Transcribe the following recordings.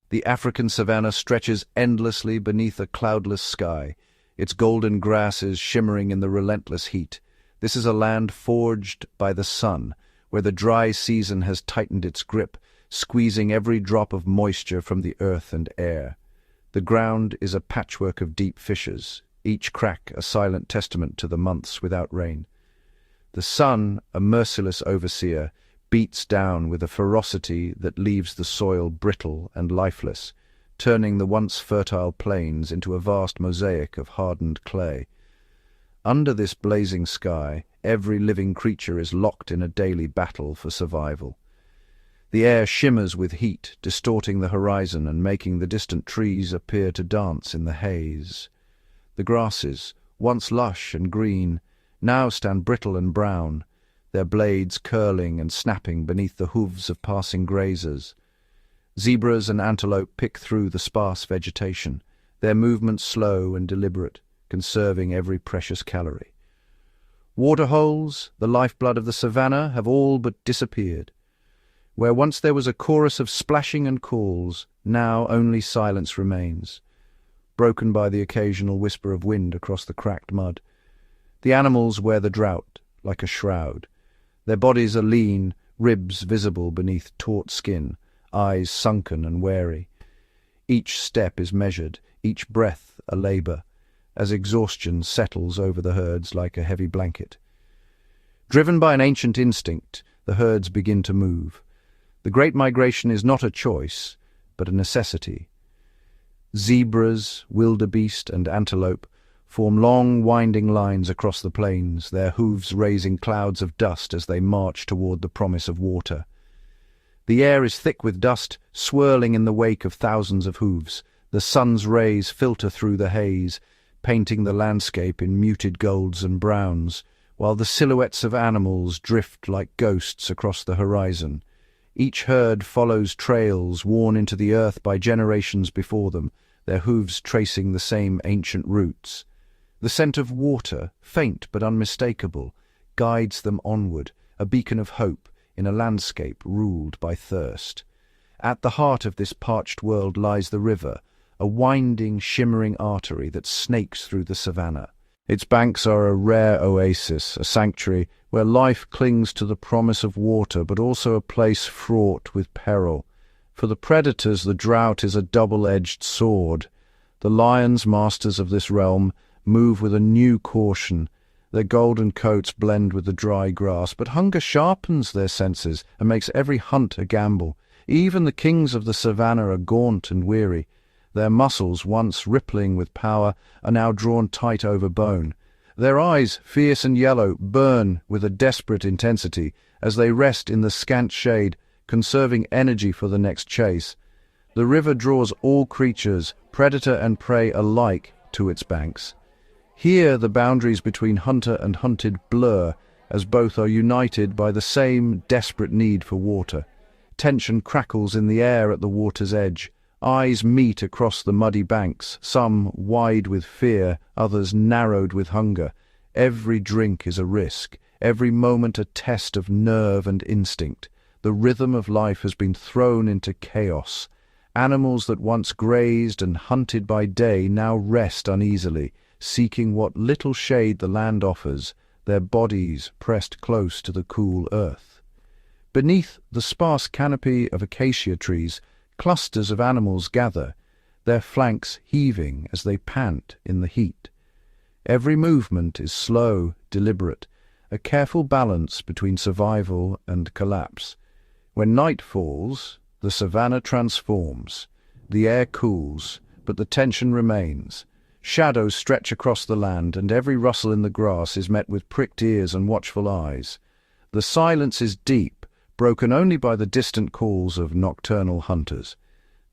The African savanna stretches endlessly beneath a cloudless sky, its golden grasses shimmering in the relentless heat. This is a land forged by the sun, where the dry season has tightened its grip, squeezing every drop of moisture from the earth and air. The ground is a patchwork of deep fissures, each crack a silent testament to the months without rain. The sun, a merciless overseer, beats down with a ferocity that leaves the soil brittle and lifeless, turning the once fertile plains into a vast mosaic of hardened clay. Under this blazing sky, every living creature is locked in a daily battle for survival. The air shimmers with heat, distorting the horizon and making the distant trees appear to dance in the haze. The grasses, once lush and green, now stand brittle and brown, their blades curling and snapping beneath the hooves of passing grazers. Zebras and antelope pick through the sparse vegetation, their movements slow and deliberate, conserving every precious calorie. Waterholes, the lifeblood of the savanna, have all but disappeared. Where once there was a chorus of splashing and calls, now only silence remains, broken by the occasional whisper of wind across the cracked mud. The animals wear the drought like a shroud. Their bodies are lean, ribs visible beneath taut skin, eyes sunken and wary. Each step is measured, each breath a labor, as exhaustion settles over the herds like a heavy blanket. Driven by an ancient instinct, the herds begin to move. The Great Migration is not a choice, but a necessity. Zebras, wildebeest, and antelope form long, winding lines across the plains, their hooves raising clouds of dust as they march toward the promise of water. The air is thick with dust, swirling in the wake of thousands of hooves. The sun's rays filter through the haze, painting the landscape in muted golds and browns, while the silhouettes of animals drift like ghosts across the horizon. Each herd follows trails worn into the earth by generations before them, their hooves tracing the same ancient roots. The scent of water, faint but unmistakable, guides them onward, a beacon of hope in a landscape ruled by thirst. At the heart of this parched world lies the river, a winding, shimmering artery that snakes through the savanna. Its banks are a rare oasis, a sanctuary where life clings to the promise of water, but also a place fraught with peril. For the predators, the drought is a double-edged sword. The lions, masters of this realm, move with a new caution. Their golden coats blend with the dry grass, but hunger sharpens their senses and makes every hunt a gamble. Even the kings of the savanna are gaunt and weary. Their muscles, once rippling with power, are now drawn tight over bone. Their eyes, fierce and yellow, burn with a desperate intensity as they rest in the scant shade, conserving energy for the next chase. The river draws all creatures, predator and prey alike, to its banks. Here the boundaries between hunter and hunted blur, as both are united by the same desperate need for water. Tension crackles in the air at the water's edge. Eyes meet across the muddy banks, some wide with fear, others narrowed with hunger. Every drink is a risk, every moment a test of nerve and instinct. The rhythm of life has been thrown into chaos. Animals that once grazed and hunted by day now rest uneasily, seeking what little shade the land offers, their bodies pressed close to the cool earth. Beneath the sparse canopy of acacia trees, clusters of animals gather, their flanks heaving as they pant in the heat. Every movement is slow, deliberate, a careful balance between survival and collapse. When night falls, the savanna transforms. The air cools, but the tension remains. Shadows stretch across the land, and every rustle in the grass is met with pricked ears and watchful eyes. The silence is deep, broken only by the distant calls of nocturnal hunters.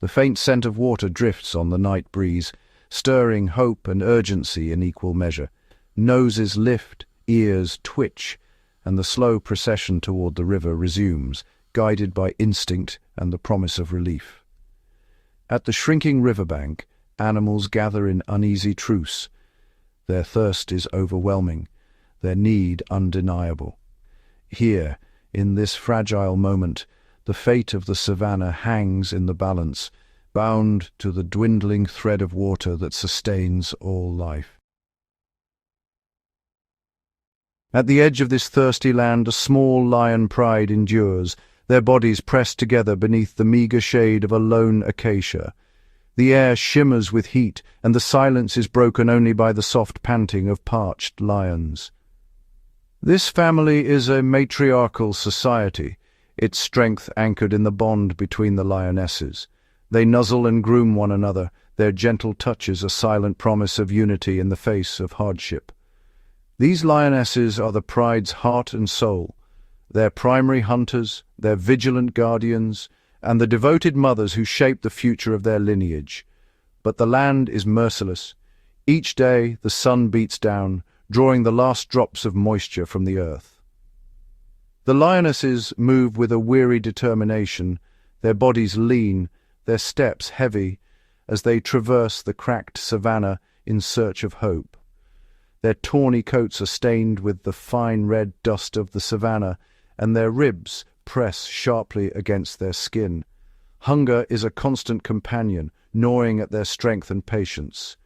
The faint scent of water drifts on the night breeze, stirring hope and urgency in equal measure. Noses lift, ears twitch, and the slow procession toward the river resumes, guided by instinct and the promise of relief. At the shrinking riverbank, animals gather in uneasy truce. Their thirst is overwhelming, their need undeniable. Here, in this fragile moment, the fate of the savanna hangs in the balance, bound to the dwindling thread of water that sustains all life. At the edge of this thirsty land, a small lion pride endures, their bodies pressed together beneath the meagre shade of a lone acacia. The air shimmers with heat, and the silence is broken only by the soft panting of parched lions. This family is a matriarchal society, its strength anchored in the bond between the lionesses. They nuzzle and groom one another, their gentle touches a silent promise of unity in the face of hardship. These lionesses are the pride's heart and soul, their primary hunters, their vigilant guardians, and the devoted mothers who shape the future of their lineage. But the land is merciless. Each day the sun beats down, drawing the last drops of moisture from the earth. The lionesses move with a weary determination, their bodies lean, their steps heavy, as they traverse the cracked savanna in search of hope. Their tawny coats are stained with the fine red dust of the savanna, and their ribs press sharply against their skin. Hunger is a constant companion, gnawing at their strength and patience.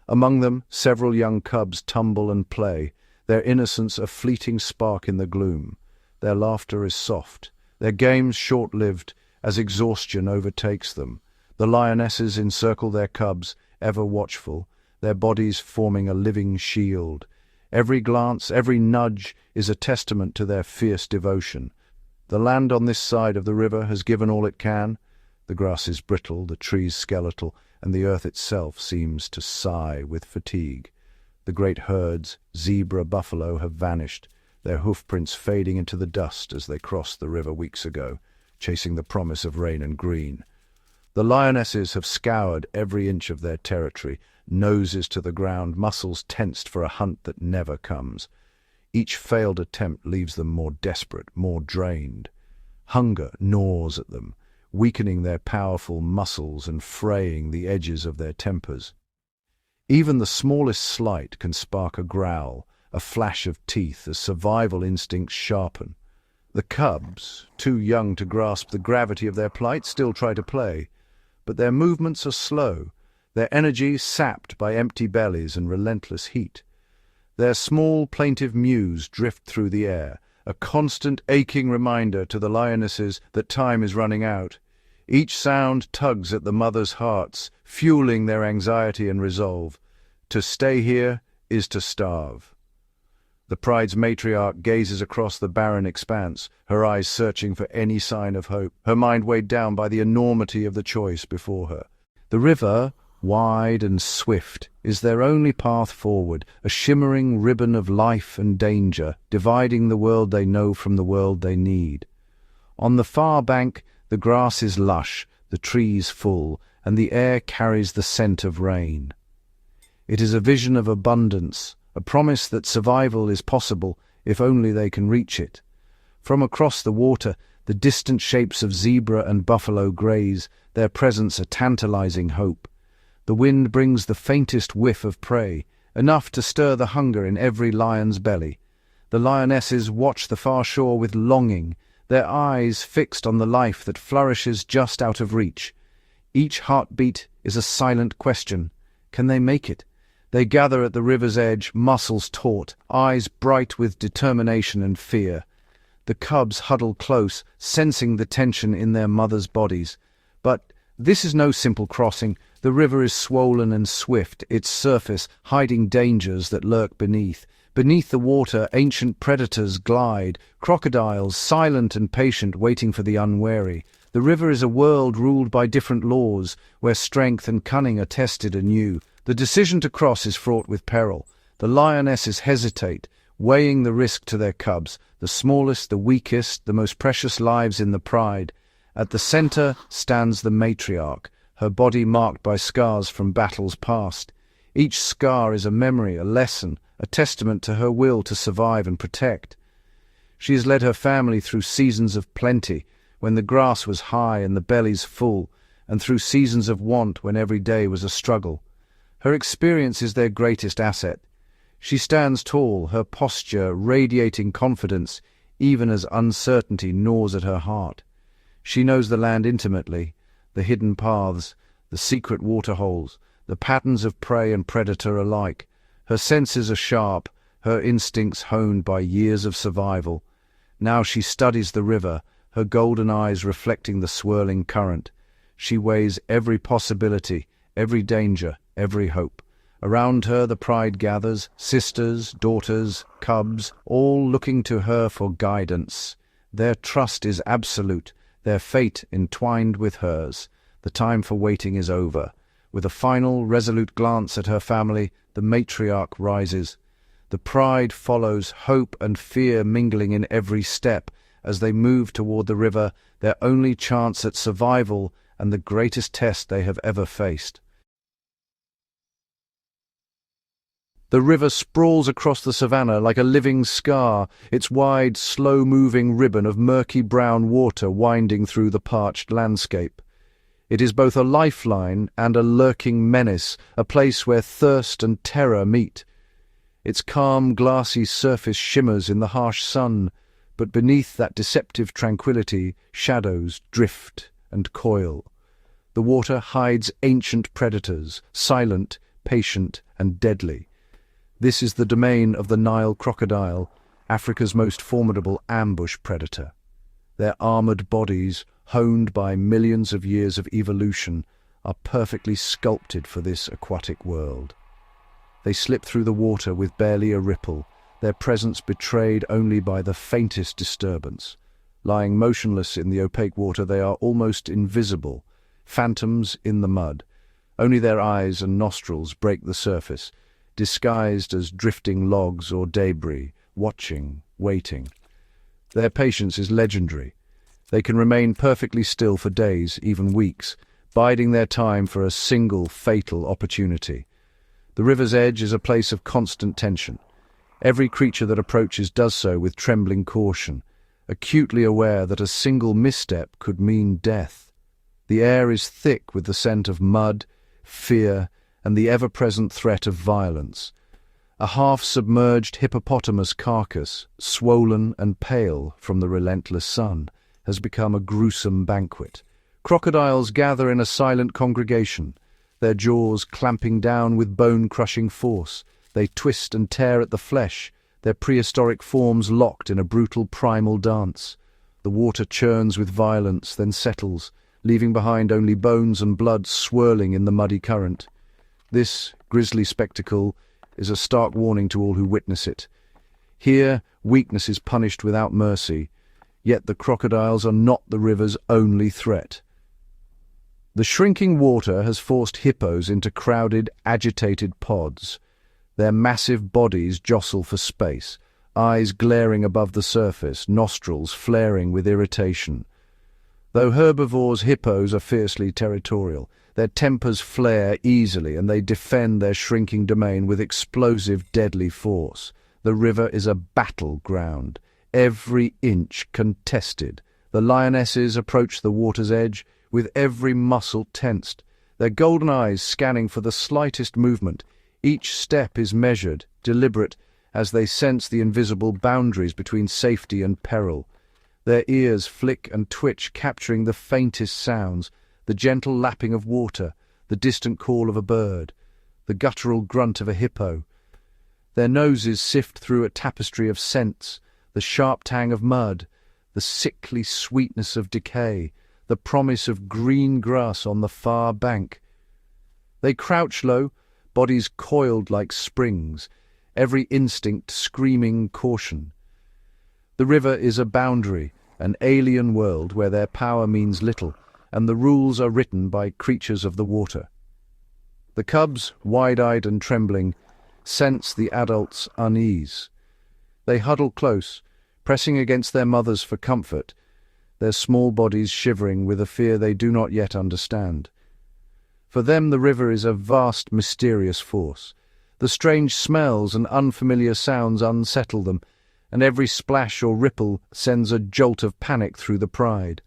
Among them, several young cubs tumble and play, their innocence a fleeting spark in the gloom. Their laughter is soft, their games short-lived, as exhaustion overtakes them. The lionesses encircle their cubs, ever watchful, their bodies forming a living shield. Every glance, every nudge is a testament to their fierce devotion. The land on this side of the river has given all it can. The grass is brittle, the trees skeletal, and the earth itself seems to sigh with fatigue. The great herds, zebra, buffalo, have vanished, their hoofprints fading into the dust as they crossed the river weeks ago, chasing the promise of rain and green. The lionesses have scoured every inch of their territory, noses to the ground, muscles tensed for a hunt that never comes. Each failed attempt leaves them more desperate, more drained. Hunger gnaws at them, weakening their powerful muscles and fraying the edges of their tempers. Even the smallest slight can spark a growl, a flash of teeth as survival instincts sharpen. The cubs, too young to grasp the gravity of their plight, still try to play, but their movements are slow, their energy sapped by empty bellies and relentless heat. Their small, plaintive mews drift through the air, a constant, aching reminder to the lionesses that time is running out. Each sound tugs at the mothers' hearts, fueling their anxiety and resolve. To stay here is to starve. The pride's matriarch gazes across the barren expanse, her eyes searching for any sign of hope, her mind weighed down by the enormity of the choice before her. The river, wide and swift, is their only path forward, a shimmering ribbon of life and danger, dividing the world they know from the world they need. On the far bank, the grass is lush, the trees full, and the air carries the scent of rain. It is a vision of abundance, a promise that survival is possible if only they can reach it. From across the water, the distant shapes of zebra and buffalo graze, their presence a tantalizing hope. The wind brings the faintest whiff of prey, enough to stir the hunger in every lion's belly. The lionesses watch the far shore with longing, their eyes fixed on the life that flourishes just out of reach. Each heartbeat is a silent question. Can they make it? They gather at the river's edge, muscles taut, eyes bright with determination and fear. The cubs huddle close, sensing the tension in their mothers' bodies. But this is no simple crossing. The river is swollen and swift, its surface hiding dangers that lurk beneath. Beneath the water, ancient predators glide, crocodiles, silent and patient, waiting for the unwary. The river is a world ruled by different laws, where strength and cunning are tested anew. The decision to cross is fraught with peril. The lionesses hesitate, weighing the risk to their cubs, the smallest, the weakest, the most precious lives in the pride. At the center stands the matriarch, her body marked by scars from battles past. Each scar is a memory, a lesson, a testament to her will to survive and protect. She has led her family through seasons of plenty, when the grass was high and the bellies full, and through seasons of want when every day was a struggle. Her experience is their greatest asset. She stands tall, her posture radiating confidence, even as uncertainty gnaws at her heart. She knows the land intimately, the hidden paths, the secret waterholes, the patterns of prey and predator alike. Her senses are sharp, her instincts honed by years of survival. Now she studies the river, her golden eyes reflecting the swirling current. She weighs every possibility, every danger, every hope. Around her the pride gathers, sisters, daughters, cubs, all looking to her for guidance. Their trust is absolute, their fate entwined with hers. The time for waiting is over. With a final, resolute glance at her family, the matriarch rises. The pride follows, hope and fear mingling in every step. As they move toward the river, their only chance at survival and the greatest test they have ever faced. The river sprawls across the savanna like a living scar, its wide, slow-moving ribbon of murky brown water winding through the parched landscape. It is both a lifeline and a lurking menace, a place where thirst and terror meet. Its calm, glassy surface shimmers in the harsh sun, but beneath that deceptive tranquility, shadows drift and coil. The water hides ancient predators, silent, patient, and deadly. This is the domain of the Nile crocodile, Africa's most formidable ambush predator. Their armored bodies, honed by millions of years of evolution, are perfectly sculpted for this aquatic world. They slip through the water with barely a ripple, their presence betrayed only by the faintest disturbance. Lying motionless in the opaque water, they are almost invisible, phantoms in the mud. Only their eyes and nostrils break the surface, disguised as drifting logs or debris, watching, waiting. Their patience is legendary. They can remain perfectly still for days, even weeks, biding their time for a single fatal opportunity. The river's edge is a place of constant tension. Every creature that approaches does so with trembling caution, acutely aware that a single misstep could mean death. The air is thick with the scent of mud, fear, and the ever-present threat of violence. A half-submerged hippopotamus carcass, swollen and pale from the relentless sun, has become a gruesome banquet. Crocodiles gather in a silent congregation, their jaws clamping down with bone-crushing force. They twist and tear at the flesh, their prehistoric forms locked in a brutal primal dance. The water churns with violence, then settles, leaving behind only bones and blood swirling in the muddy current. This grisly spectacle is a stark warning to all who witness it. Here, weakness is punished without mercy, yet the crocodiles are not the river's only threat. The shrinking water has forced hippos into crowded, agitated pods. Their massive bodies jostle for space, eyes glaring above the surface, nostrils flaring with irritation. Though herbivores, hippos are fiercely territorial. Their tempers flare easily, and they defend their shrinking domain with explosive, deadly force. The river is a battleground, every inch contested. The lionesses approach the water's edge, with every muscle tensed, their golden eyes scanning for the slightest movement. Each step is measured, deliberate, as they sense the invisible boundaries between safety and peril. Their ears flick and twitch, capturing the faintest sounds, the gentle lapping of water, the distant call of a bird, the guttural grunt of a hippo. Their noses sift through a tapestry of scents, the sharp tang of mud, the sickly sweetness of decay, the promise of green grass on the far bank. They crouch low, bodies coiled like springs, every instinct screaming caution. The river is a boundary, an alien world where their power means little, and the rules are written by creatures of the water. The cubs, wide-eyed and trembling, sense the adults' unease. They huddle close, pressing against their mothers for comfort, their small bodies shivering with a fear they do not yet understand. For them the river is a vast, mysterious force. The strange smells and unfamiliar sounds unsettle them, and every splash or ripple sends a jolt of panic through the pride.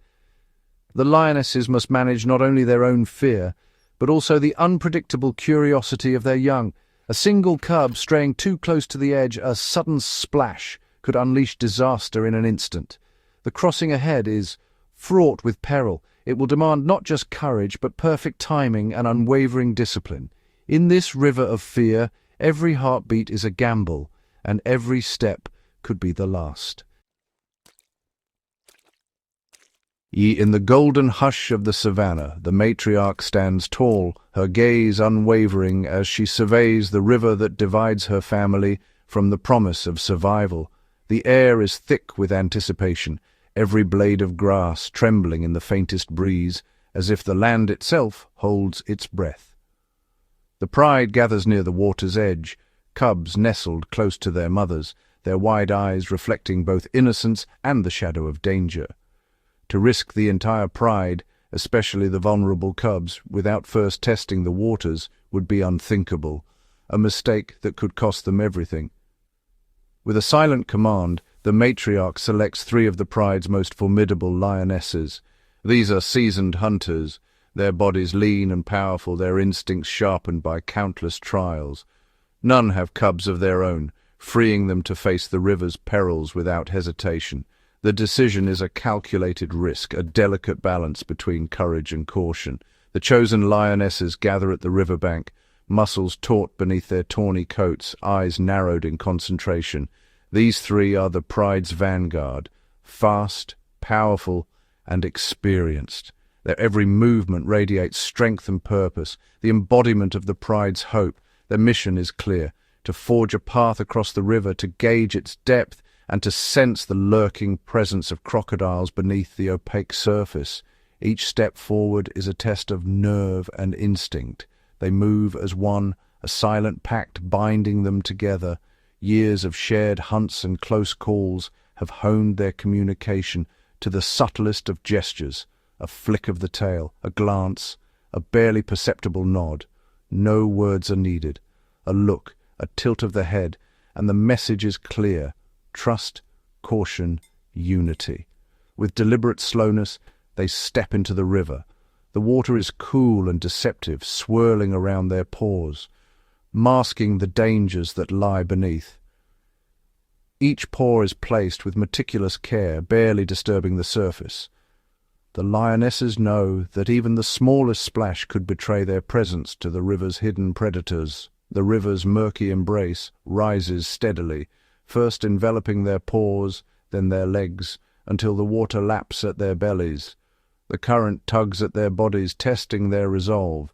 The lionesses must manage not only their own fear, but also the unpredictable curiosity of their young. A single cub straying too close to the edge, a sudden splash, could unleash disaster in an instant. The crossing ahead is fraught with peril, It will demand not just courage, but perfect timing and unwavering discipline. In this river of fear, every heartbeat is a gamble, and every step could be the last. In the golden hush of the savanna, the matriarch stands tall, her gaze unwavering as she surveys the river that divides her family from the promise of survival. The air is thick with anticipation, every blade of grass trembling in the faintest breeze, as if the land itself holds its breath. The pride gathers near the water's edge, cubs nestled close to their mothers, their wide eyes reflecting both innocence and the shadow of danger. To risk the entire pride, especially the vulnerable cubs, without first testing the waters would be unthinkable, a mistake that could cost them everything. With a silent command, the matriarch selects 3 of the pride's most formidable lionesses. These are seasoned hunters, their bodies lean and powerful, their instincts sharpened by countless trials. None have cubs of their own, freeing them to face the river's perils without hesitation. The decision is a calculated risk, a delicate balance between courage and caution. The chosen lionesses gather at the riverbank, muscles taut beneath their tawny coats, eyes narrowed in concentration. These 3 are the pride's vanguard, fast, powerful, and experienced. Their every movement radiates strength and purpose, the embodiment of the pride's hope. Their mission is clear: to forge a path across the river, to gauge its depth, and to sense the lurking presence of crocodiles beneath the opaque surface. Each step forward is a test of nerve and instinct. They move as one, a silent pact binding them together. Years of shared hunts and close calls have honed their communication to the subtlest of gestures, a flick of the tail, a glance, a barely perceptible nod. No words are needed. A look, a tilt of the head, and the message is clear: trust, caution, unity. With deliberate slowness, they step into the river. The water is cool and deceptive, swirling around their paws, masking the dangers that lie beneath. Each paw is placed with meticulous care, barely disturbing the surface. The lionesses know that even the smallest splash could betray their presence to the river's hidden predators. The river's murky embrace rises steadily, first enveloping their paws, then their legs, until the water laps at their bellies. The current tugs at their bodies, testing their resolve.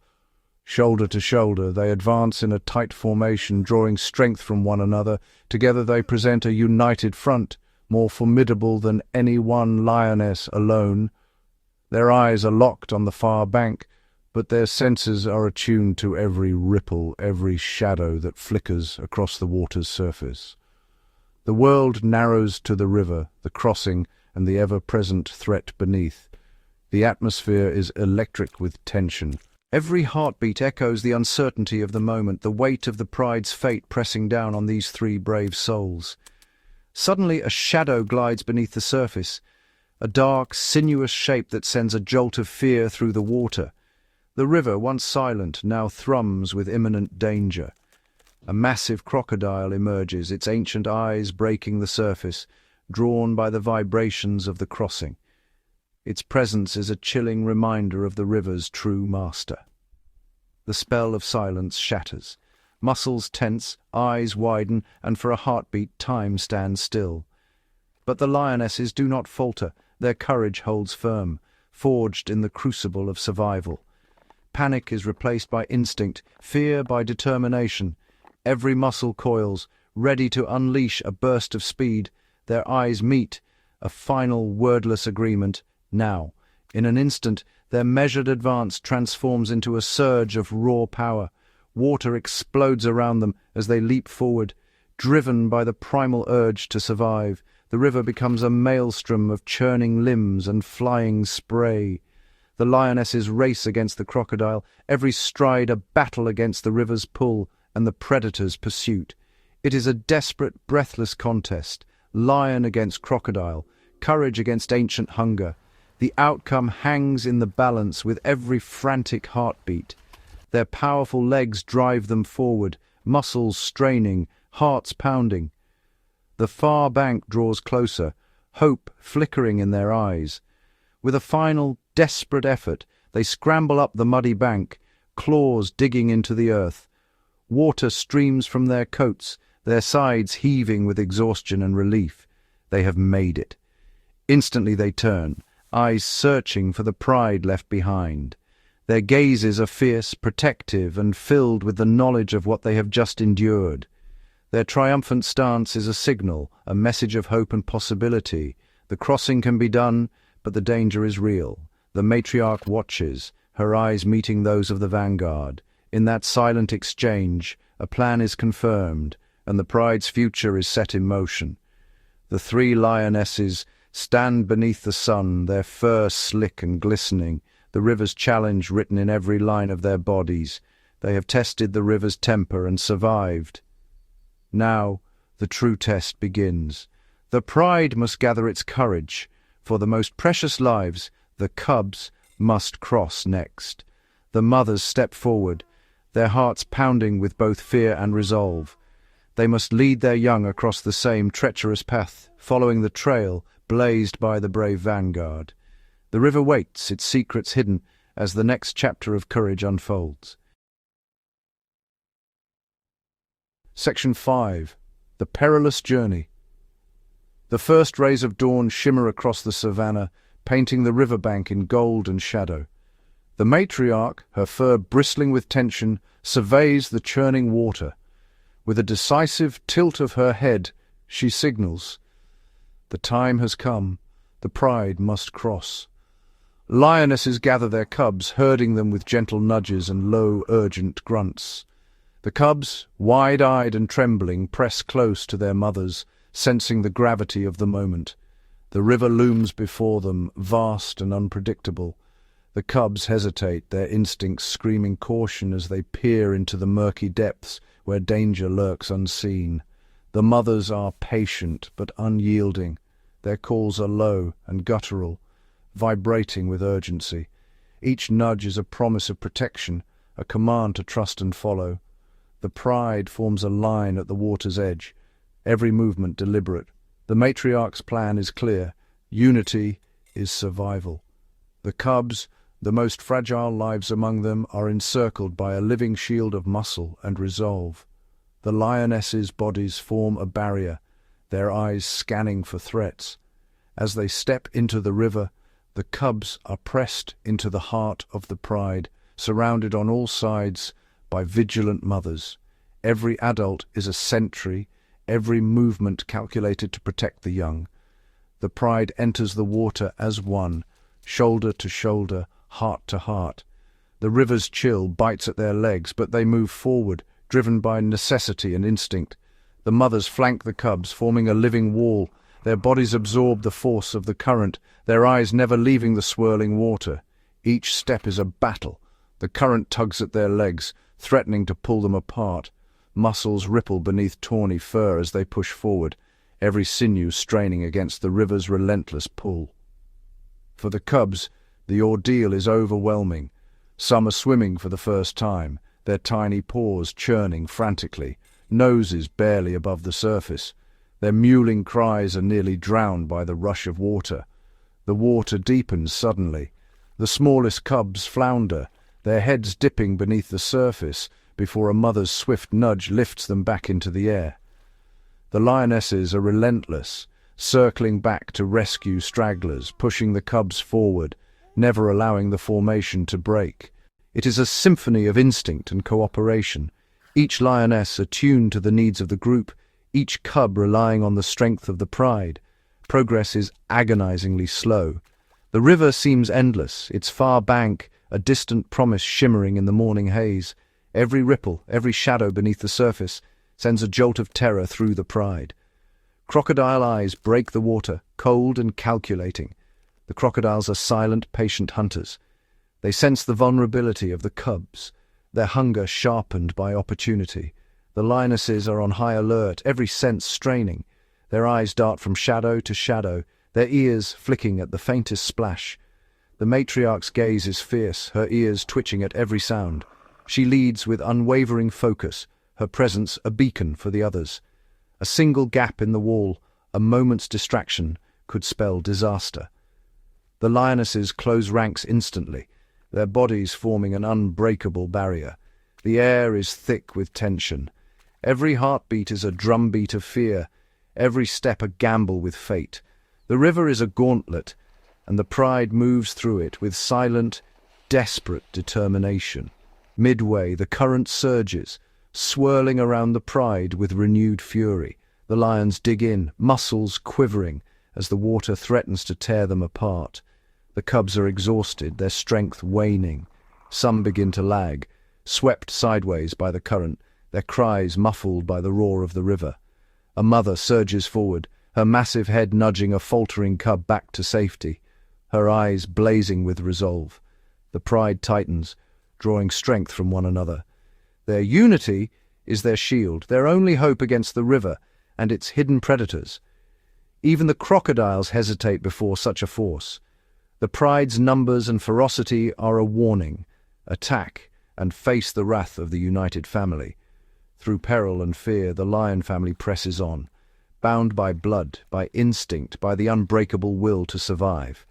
Shoulder to shoulder, they advance in a tight formation, drawing strength from one another. Together they present a united front, more formidable than any one lioness alone. Their eyes are locked on the far bank, but their senses are attuned to every ripple, every shadow that flickers across the water's surface. The world narrows to the river, the crossing, and the ever-present threat beneath. The atmosphere is electric with tension. Every heartbeat echoes the uncertainty of the moment, the weight of the pride's fate pressing down on these 3 brave souls. Suddenly a shadow glides beneath the surface, a dark, sinuous shape that sends a jolt of fear through the water. The river, once silent, now thrums with imminent danger. A massive crocodile emerges, its ancient eyes breaking the surface, drawn by the vibrations of the crossing. Its presence is a chilling reminder of the river's true master. The spell of silence shatters. Muscles tense, eyes widen, and for a heartbeat time stands still. But the lionesses do not falter. Their courage holds firm, forged in the crucible of survival. Panic is replaced by instinct, fear by determination. Every muscle coils, ready to unleash a burst of speed. Their eyes meet, a final wordless agreement. Now, in an instant, their measured advance transforms into a surge of raw power. Water explodes around them as they leap forward. Driven by the primal urge to survive, the river becomes a maelstrom of churning limbs and flying spray. The lionesses race against the crocodile, every stride a battle against the river's pull and the predator's pursuit. It is a desperate, breathless contest, lion against crocodile, courage against ancient hunger. The outcome hangs in the balance with every frantic heartbeat. Their powerful legs drive them forward, muscles straining, hearts pounding. The far bank draws closer, hope flickering in their eyes. With a final, desperate effort, they scramble up the muddy bank, claws digging into the earth. Water streams from their coats, their sides heaving with exhaustion and relief. They have made it. Instantly they turn, eyes searching for the pride left behind. Their gazes are fierce, protective, and filled with the knowledge of what they have just endured. Their triumphant stance is a signal, a message of hope and possibility. The crossing can be done, but the danger is real. The matriarch watches, her eyes meeting those of the vanguard. In that silent exchange, a plan is confirmed, and the pride's future is set in motion. The 3 lionesses stand beneath the sun, their fur slick and glistening, the river's challenge written in every line of their bodies. They have tested the river's temper and survived. Now, the true test begins. The pride must gather its courage. For the most precious lives, the cubs must cross next. The mothers step forward, their hearts pounding with both fear and resolve. They must lead their young across the same treacherous path, following the trail blazed by the brave vanguard. The river waits, its secrets hidden, as the next chapter of courage unfolds. Section 5. The Perilous Journey. The first rays of dawn shimmer across the savanna, painting the riverbank in gold and shadow. The matriarch, her fur bristling with tension, surveys the churning water. With a decisive tilt of her head, she signals. The time has come. The pride must cross. Lionesses gather their cubs, herding them with gentle nudges and low, urgent grunts. The cubs, wide-eyed and trembling, press close to their mothers, sensing the gravity of the moment. The river looms before them, vast and unpredictable. The cubs hesitate, their instincts screaming caution as they peer into the murky depths where danger lurks unseen. The mothers are patient but unyielding. Their calls are low and guttural, vibrating with urgency. Each nudge is a promise of protection, a command to trust and follow. The pride forms a line at the water's edge, every movement deliberate. The matriarch's plan is clear. Unity is survival. The cubs, the most fragile lives among them, are encircled by a living shield of muscle and resolve. The lionesses' bodies form a barrier, their eyes scanning for threats. As they step into the river, the cubs are pressed into the heart of the pride, surrounded on all sides by vigilant mothers. Every adult is a sentry, every movement calculated to protect the young. The pride enters the water as one, shoulder to shoulder, heart to heart. The river's chill bites at their legs, but they move forward, driven by necessity and instinct. The mothers flank the cubs, forming a living wall. Their bodies absorb the force of the current, their eyes never leaving the swirling water. Each step is a battle. The current tugs at their legs, threatening to pull them apart. Muscles ripple beneath tawny fur as they push forward, every sinew straining against the river's relentless pull. For the cubs, the ordeal is overwhelming. Some are swimming for the first time, their tiny paws churning frantically, noses barely above the surface. Their mewling cries are nearly drowned by the rush of water. The water deepens suddenly. The smallest cubs flounder, their heads dipping beneath the surface before a mother's swift nudge lifts them back into the air. The lionesses are relentless, circling back to rescue stragglers, pushing the cubs forward, never allowing the formation to break. It is a symphony of instinct and cooperation, each lioness attuned to the needs of the group, each cub relying on the strength of the pride. Progress is agonizingly slow. The river seems endless, its far bank a distant promise shimmering in the morning haze. Every ripple, every shadow beneath the surface sends a jolt of terror through the pride. Crocodile eyes break the water, cold and calculating. The crocodiles are silent, patient hunters. They sense the vulnerability of the cubs, their hunger sharpened by opportunity. The lionesses are on high alert, every sense straining. Their eyes dart from shadow to shadow, their ears flicking at the faintest splash. The matriarch's gaze is fierce, her ears twitching at every sound. She leads with unwavering focus, her presence a beacon for the others. A single gap in the wall, a moment's distraction, could spell disaster. The lionesses close ranks instantly, their bodies forming an unbreakable barrier. The air is thick with tension. Every heartbeat is a drumbeat of fear, every step a gamble with fate. The river is a gauntlet, and the Pride moves through it with silent, desperate determination. Midway, the current surges, swirling around the Pride with renewed fury. The lions dig in, muscles quivering, as the water threatens to tear them apart. The cubs are exhausted, their strength waning. Some begin to lag, swept sideways by the current, their cries muffled by the roar of the river. A mother surges forward, her massive head nudging a faltering cub back to safety, her eyes blazing with resolve. The Pride tightens, drawing strength from one another. Their unity is their shield, their only hope against the river and its hidden predators. Even the crocodiles hesitate before such a force. The Pride's numbers and ferocity are a warning. Attack and face the wrath of the united family. Through peril and fear, the lion family presses on, bound by blood, by instinct, by the unbreakable will to survive.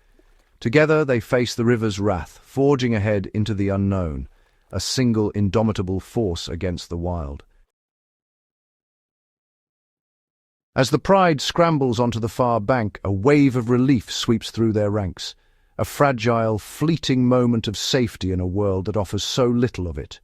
Together they face the river's wrath, forging ahead into the unknown, a single indomitable force against the wild. As the Pride scrambles onto the far bank, a wave of relief sweeps through their ranks, a fragile, fleeting moment of safety in a world that offers so little of it.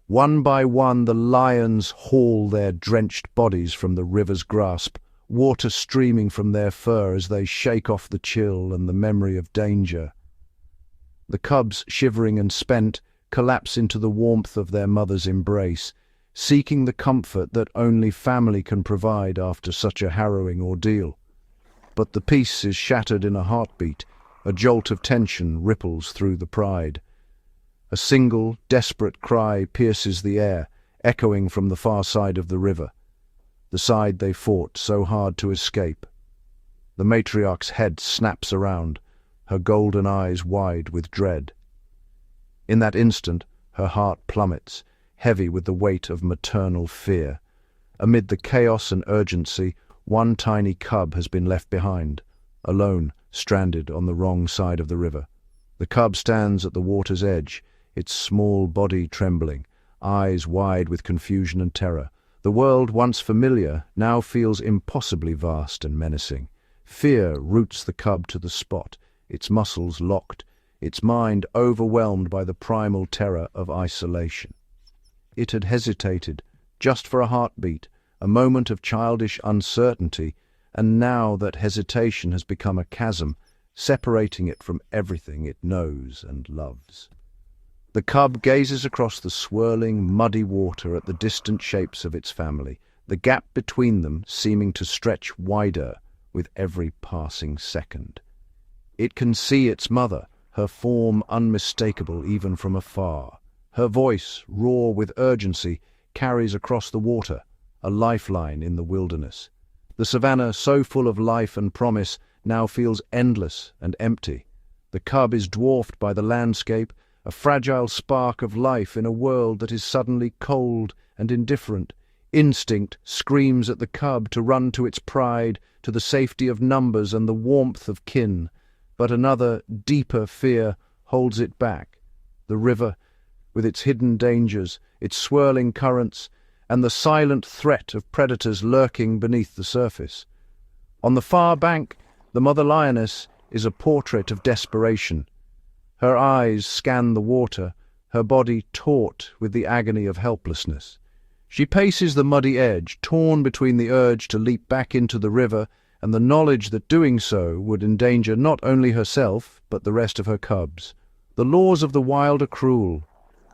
One by one, the lions haul their drenched bodies from the river's grasp, water streaming from their fur as they shake off the chill and the memory of danger. The cubs, shivering and spent, collapse into the warmth of their mother's embrace, seeking the comfort that only family can provide after such a harrowing ordeal. But the peace is shattered in a heartbeat. A jolt of tension ripples through the Pride. A single, desperate cry pierces the air, echoing from the far side of the river, the side they fought so hard to escape. The matriarch's head snaps around, her golden eyes wide with dread. In that instant, her heart plummets, heavy with the weight of maternal fear. Amid the chaos and urgency, one tiny cub has been left behind, alone, stranded on the wrong side of the river. The cub stands at the water's edge, its small body trembling, eyes wide with confusion and terror. The world, once familiar, now feels impossibly vast and menacing. Fear roots the cub to the spot, its muscles locked, its mind overwhelmed by the primal terror of isolation. It had hesitated, just for a heartbeat, a moment of childish uncertainty, and now that hesitation has become a chasm, separating it from everything it knows and loves. The cub gazes across the swirling, muddy water at the distant shapes of its family, the gap between them seeming to stretch wider with every passing second. It can see its mother, her form unmistakable even from afar. Her voice, raw with urgency, carries across the water, a lifeline in the wilderness. The savanna, so full of life and promise, now feels endless and empty. The cub is dwarfed by the landscape, a fragile spark of life in a world that is suddenly cold and indifferent. Instinct screams at the cub to run to its pride, to the safety of numbers and the warmth of kin. But another, deeper fear holds it back. The river, with its hidden dangers, its swirling currents, and the silent threat of predators lurking beneath the surface. On the far bank, the mother lioness is a portrait of desperation. Her eyes scan the water, her body taut with the agony of helplessness. She paces the muddy edge, torn between the urge to leap back into the river and the knowledge that doing so would endanger not only herself, but the rest of her cubs. The laws of the wild are cruel.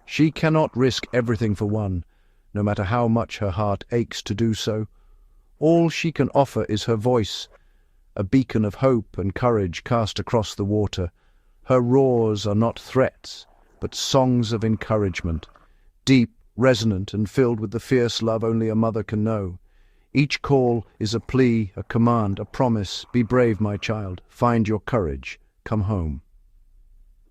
She cannot risk everything for one, no matter how much her heart aches to do so. All she can offer is her voice, a beacon of hope and courage cast across the water. Her roars are not threats, but songs of encouragement, deep, resonant, and filled with the fierce love only a mother can know. Each call is a plea, a command, a promise. Be brave, my child. Find your courage. Come home.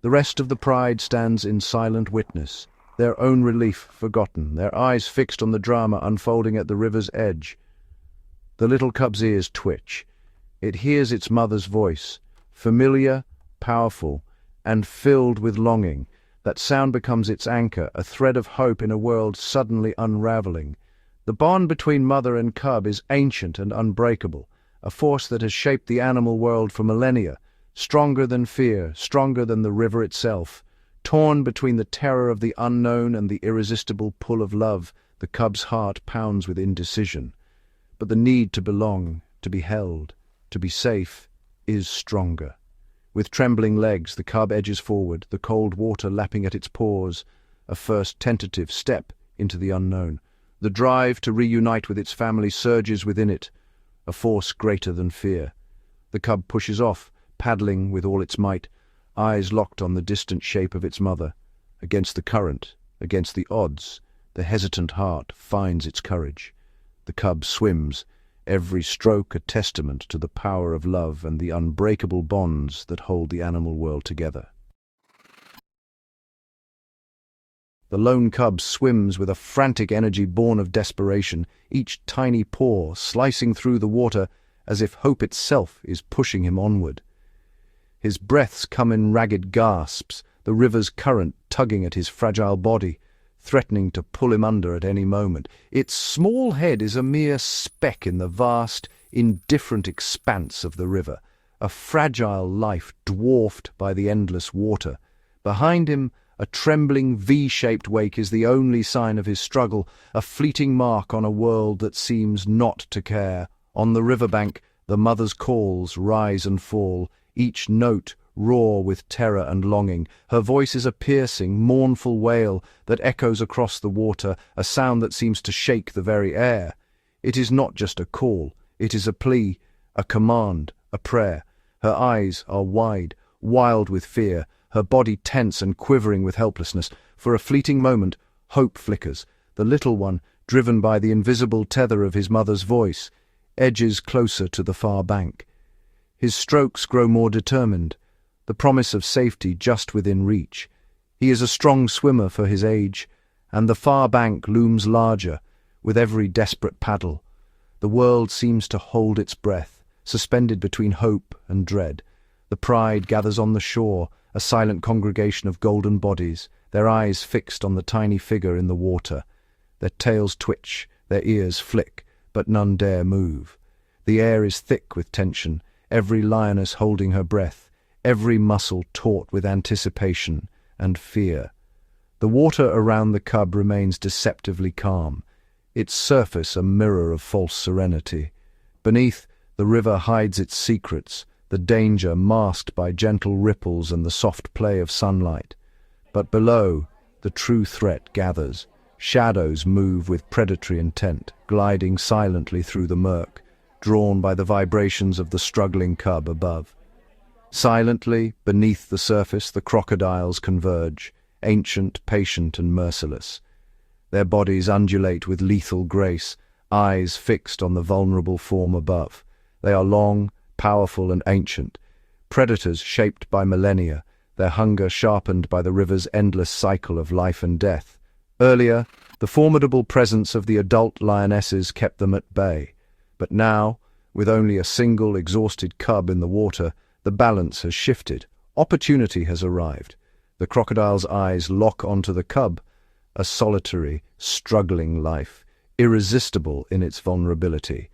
The rest of the Pride stands in silent witness, their own relief forgotten, their eyes fixed on the drama unfolding at the river's edge. The little cub's ears twitch. It hears its mother's voice, familiar, powerful and filled with longing. That sound becomes its anchor, a thread of hope in a world suddenly unraveling. The bond between mother and cub is ancient and unbreakable, a force that has shaped the animal world for millennia, stronger than fear, stronger than the river itself. Torn between the terror of the unknown and the irresistible pull of love, the cub's heart pounds with indecision. But the need to belong, to be held, to be safe, is stronger. With trembling legs, the cub edges forward, the cold water lapping at its pores, a first tentative step into the unknown. The drive to reunite with its family surges within it, a force greater than fear. The cub pushes off, paddling with all its might, eyes locked on the distant shape of its mother. Against the current, against the odds, the hesitant heart finds its courage. The cub swims, every stroke a testament to the power of love and the unbreakable bonds that hold the animal world together. The lone cub swims with a frantic energy born of desperation, each tiny paw slicing through the water as if hope itself is pushing him onward. His breaths come in ragged gasps, the river's current tugging at his fragile body, threatening to pull him under at any moment. Its small head is a mere speck in the vast, indifferent expanse of the river, a fragile life dwarfed by the endless water. Behind him, a trembling V-shaped wake is the only sign of his struggle, a fleeting mark on a world that seems not to care. On the riverbank, the mother's calls rise and fall, each note raw with terror and longing. Her voice is a piercing, mournful wail that echoes across the water, a sound that seems to shake the very air. It is not just a call, it is a plea, a command, a prayer. Her eyes are wide, wild with fear, her body tense and quivering with helplessness. For a fleeting moment, hope flickers. The little one, driven by the invisible tether of his mother's voice, edges closer to the far bank. His strokes grow more determined, the promise of safety just within reach. He is a strong swimmer for his age, and the far bank looms larger with every desperate paddle. The world seems to hold its breath, suspended between hope and dread. The pride gathers on the shore, a silent congregation of golden bodies, their eyes fixed on the tiny figure in the water. Their tails twitch, their ears flick, but none dare move. The air is thick with tension, every lioness holding her breath, every muscle taut with anticipation and fear. The water around the cub remains deceptively calm, its surface a mirror of false serenity. Beneath, the river hides its secrets, the danger masked by gentle ripples and the soft play of sunlight. But below, the true threat gathers. Shadows move with predatory intent, gliding silently through the murk, drawn by the vibrations of the struggling cub above. Silently, beneath the surface, the crocodiles converge, ancient, patient, and merciless. Their bodies undulate with lethal grace, eyes fixed on the vulnerable form above. They are long, powerful, and ancient, predators shaped by millennia, their hunger sharpened by the river's endless cycle of life and death. Earlier, the formidable presence of the adult lionesses kept them at bay. But now, with only a single exhausted cub in the water, the balance has shifted. Opportunity has arrived. The crocodile's eyes lock onto the cub, a solitary, struggling life, irresistible in its vulnerability.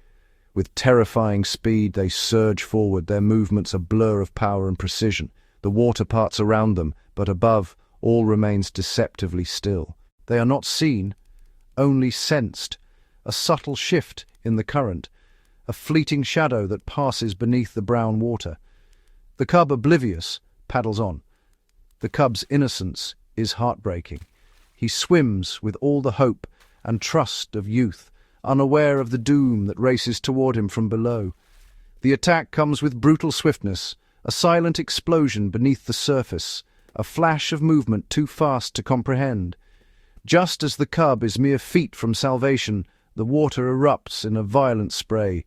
With terrifying speed, they surge forward, their movements a blur of power and precision. The water parts around them, but above, all remains deceptively still. They are not seen, only sensed, a subtle shift in the current, a fleeting shadow that passes beneath the brown water. The cub, oblivious, paddles on. The cub's innocence is heartbreaking. He swims with all the hope and trust of youth, unaware of the doom that races toward him from below. The attack comes with brutal swiftness, a silent explosion beneath the surface, a flash of movement too fast to comprehend. Just as the cub is mere feet from salvation, the water erupts in a violent spray.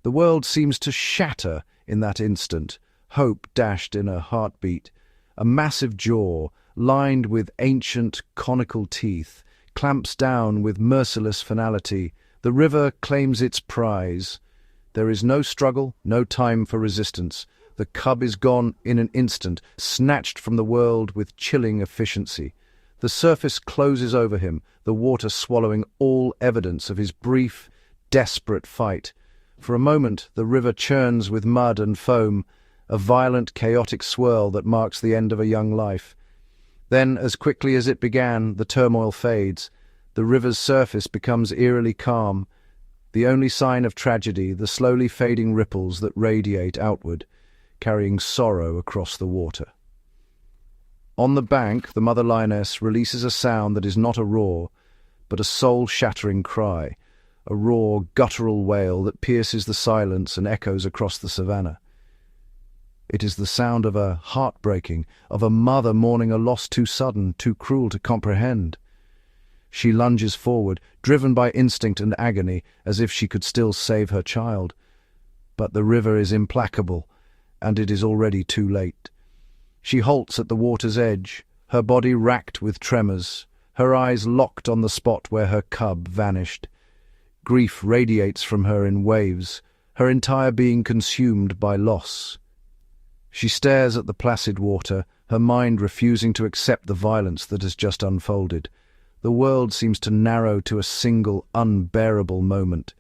The world seems to shatter in that instant, hope dashed in a heartbeat. A massive jaw, lined with ancient conical teeth, clamps down with merciless finality. The river claims its prize. There is no struggle, no time for resistance. The cub is gone in an instant, snatched from the world with chilling efficiency. The surface closes over him, the water swallowing all evidence of his brief, desperate fight. For a moment, the river churns with mud and foam, a violent, chaotic swirl that marks the end of a young life. Then, as quickly as it began, the turmoil fades. The river's surface becomes eerily calm. The only sign of tragedy, the slowly fading ripples that radiate outward, carrying sorrow across the water. On the bank, the mother lioness releases a sound that is not a roar, but a soul-shattering cry, a raw, guttural wail that pierces the silence and echoes across the savanna. It is the sound of a heartbreaking, of a mother mourning a loss too sudden, too cruel to comprehend. She lunges forward, driven by instinct and agony, as if she could still save her child. But the river is implacable, and it is already too late. She halts at the water's edge, her body racked with tremors, her eyes locked on the spot where her cub vanished. Grief radiates from her in waves, her entire being consumed by loss. She stares at the placid water, her mind refusing to accept the violence that has just unfolded. The world seems to narrow to a single, unbearable moment.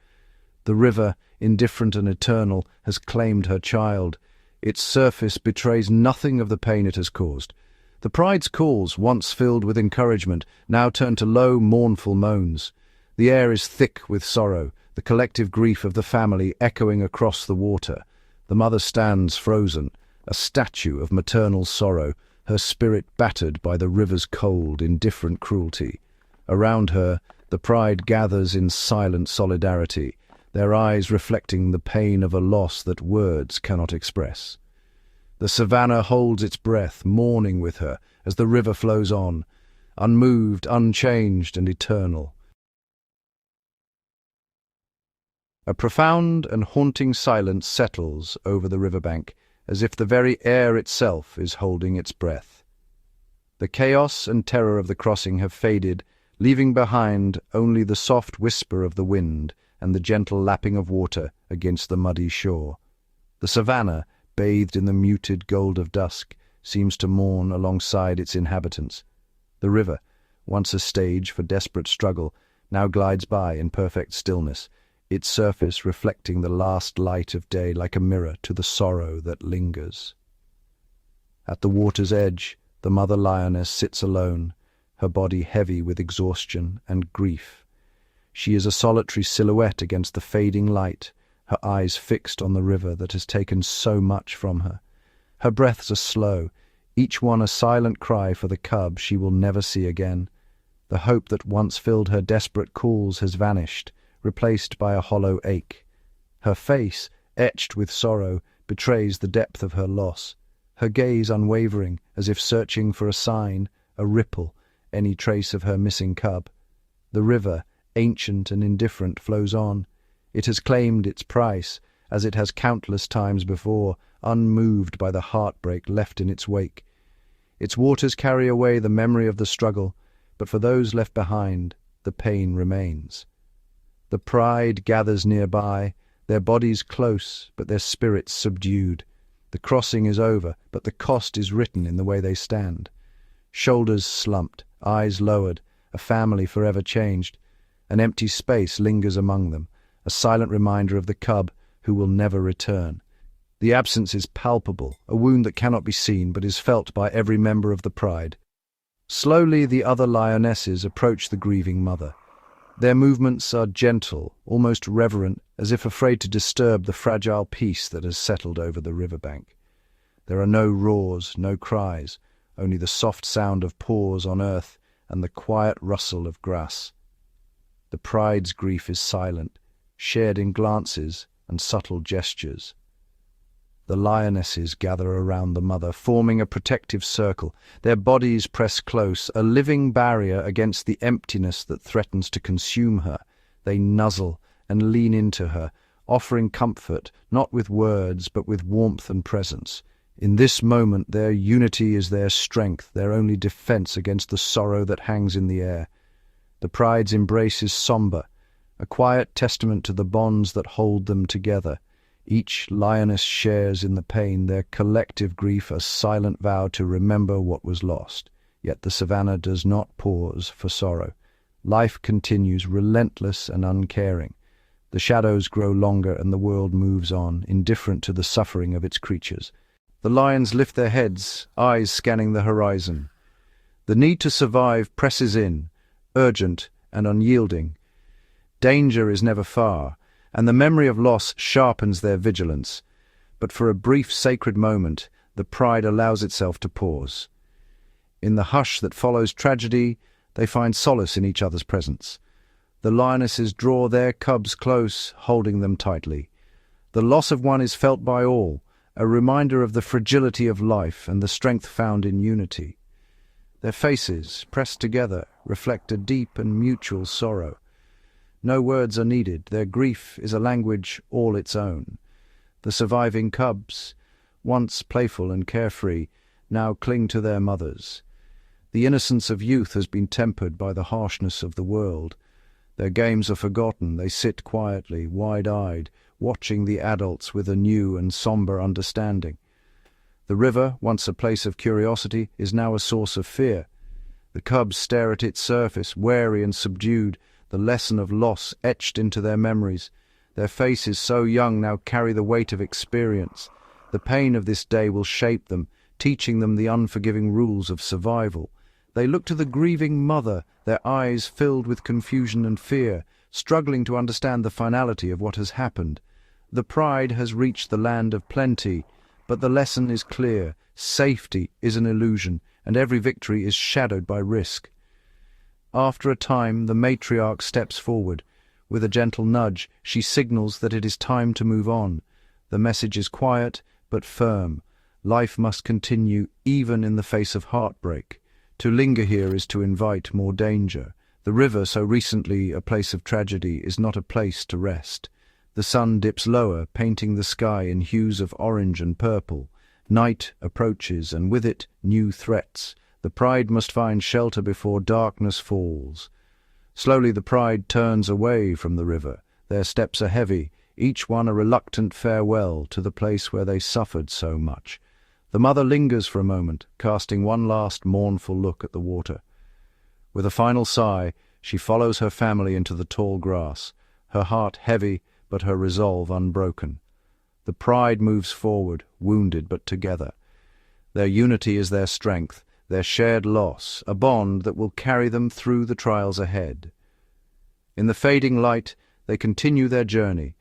The river, indifferent and eternal, has claimed her child. Its surface betrays nothing of the pain it has caused. The pride's calls, once filled with encouragement, now turn to low, mournful moans. The air is thick with sorrow, the collective grief of the family echoing across the water. The mother stands frozen, a statue of maternal sorrow, her spirit battered by the river's cold, indifferent cruelty. Around her, the pride gathers in silent solidarity, their eyes reflecting the pain of a loss that words cannot express. The savanna holds its breath, mourning with her, as the river flows on, unmoved, unchanged, and eternal. A profound and haunting silence settles over the riverbank, as if the very air itself is holding its breath. The chaos and terror of the crossing have faded, leaving behind only the soft whisper of the wind and the gentle lapping of water against the muddy shore. The savanna, bathed in the muted gold of dusk, seems to mourn alongside its inhabitants. The river, once a stage for desperate struggle, now glides by in perfect stillness, its surface reflecting the last light of day like a mirror to the sorrow that lingers. At the water's edge, the mother lioness sits alone, her body heavy with exhaustion and grief. She is a solitary silhouette against the fading light, her eyes fixed on the river that has taken so much from her. Her breaths are slow, each one a silent cry for the cub she will never see again. The hope that once filled her desperate calls has vanished, replaced by a hollow ache. Her face, etched with sorrow, betrays the depth of her loss, her gaze unwavering, as if searching for a sign, a ripple, any trace of her missing cub. The river, ancient and indifferent, flows on. It has claimed its price, as it has countless times before, unmoved by the heartbreak left in its wake. Its waters carry away the memory of the struggle, but for those left behind, the pain remains. The pride gathers nearby, their bodies close, but their spirits subdued. The crossing is over, but the cost is written in the way they stand. Shoulders slumped, eyes lowered, a family forever changed. An empty space lingers among them, a silent reminder of the cub who will never return. The absence is palpable, a wound that cannot be seen but is felt by every member of the pride. Slowly the other lionesses approach the grieving mother. Their movements are gentle, almost reverent, as if afraid to disturb the fragile peace that has settled over the riverbank. There are no roars, no cries, only the soft sound of paws on earth and the quiet rustle of grass. The pride's grief is silent, shared in glances and subtle gestures. The lionesses gather around the mother, forming a protective circle, their bodies press close, a living barrier against the emptiness that threatens to consume her. They nuzzle and lean into her, offering comfort, not with words, but with warmth and presence. In this moment, their unity is their strength, their only defense against the sorrow that hangs in the air. The pride's embrace is somber, a quiet testament to the bonds that hold them together. Each lioness shares in the pain, their collective grief a silent vow to remember what was lost. Yet the savanna does not pause for sorrow. Life continues, relentless and uncaring. The shadows grow longer and the world moves on, indifferent to the suffering of its creatures. The lions lift their heads, eyes scanning the horizon. The need to survive presses in, urgent and unyielding. Danger is never far, and the memory of loss sharpens their vigilance. But for a brief sacred moment, the pride allows itself to pause. In the hush that follows tragedy, they find solace in each other's presence. The lionesses draw their cubs close, holding them tightly. The loss of one is felt by all, a reminder of the fragility of life and the strength found in unity. Their faces, pressed together, reflect a deep and mutual sorrow. No words are needed, their grief is a language all its own. The surviving cubs, once playful and carefree, now cling to their mothers. The innocence of youth has been tempered by the harshness of the world. Their games are forgotten, they sit quietly, wide-eyed, watching the adults with a new and somber understanding. The river, once a place of curiosity, is now a source of fear. The cubs stare at its surface, wary and subdued, the lesson of loss etched into their memories. Their faces, so young, now carry the weight of experience. The pain of this day will shape them, teaching them the unforgiving rules of survival. They look to the grieving mother, their eyes filled with confusion and fear, struggling to understand the finality of what has happened. The pride has reached the land of plenty, but the lesson is clear. Safety is an illusion, and every victory is shadowed by risk. After a time, the matriarch steps forward. With a gentle nudge, she signals that it is time to move on. The message is quiet, but firm. Life must continue, even in the face of heartbreak. To linger here is to invite more danger. The river, so recently a place of tragedy, is not a place to rest. The sun dips lower, painting the sky in hues of orange and purple. Night approaches, and with it, new threats. The pride must find shelter before darkness falls. Slowly the pride turns away from the river. Their steps are heavy, each one a reluctant farewell to the place where they suffered so much. The mother lingers for a moment, casting one last mournful look at the water. With a final sigh, she follows her family into the tall grass, her heart heavy but her resolve unbroken. The pride moves forward, wounded but together. Their unity is their strength, their shared loss, a bond that will carry them through the trials ahead. In the fading light, they continue their journey,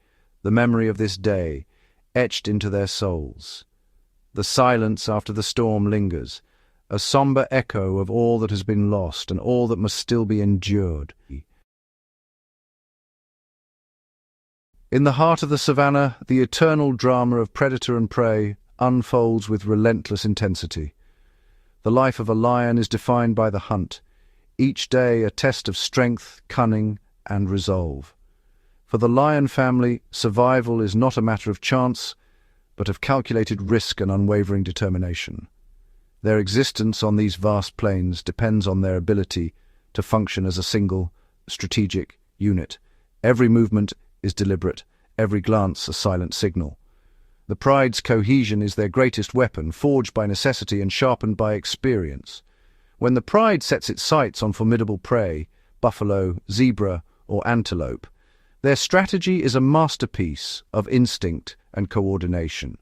the memory of this day etched into their souls. The silence after the storm lingers, a somber echo of all that has been lost and all that must still be endured. In the heart of the savanna, the eternal drama of predator and prey unfolds with relentless intensity. The life of a lion is defined by the hunt, each day a test of strength, cunning, and resolve. For the lion family, survival is not a matter of chance, but of calculated risk and unwavering determination. Their existence on these vast plains depends on their ability to function as a single, strategic unit. Every movement is deliberate, every glance a silent signal. The pride's cohesion is their greatest weapon, forged by necessity and sharpened by experience. When the pride sets its sights on formidable prey, buffalo, zebra, or antelope, their strategy is a masterpiece of instinct and coordination.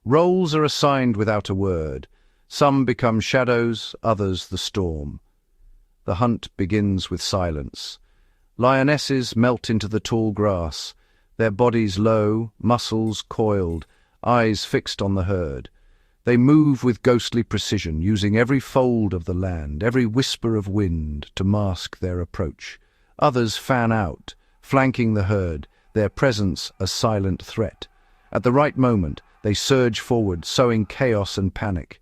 Roles are assigned without a word. Some become shadows, others the storm. The hunt begins with silence. Lionesses melt into the tall grass, their bodies low, muscles coiled, eyes fixed on the herd. They move with ghostly precision, using every fold of the land, every whisper of wind to mask their approach. Others fan out, flanking the herd, their presence a silent threat. At the right moment, they surge forward, sowing chaos and panic.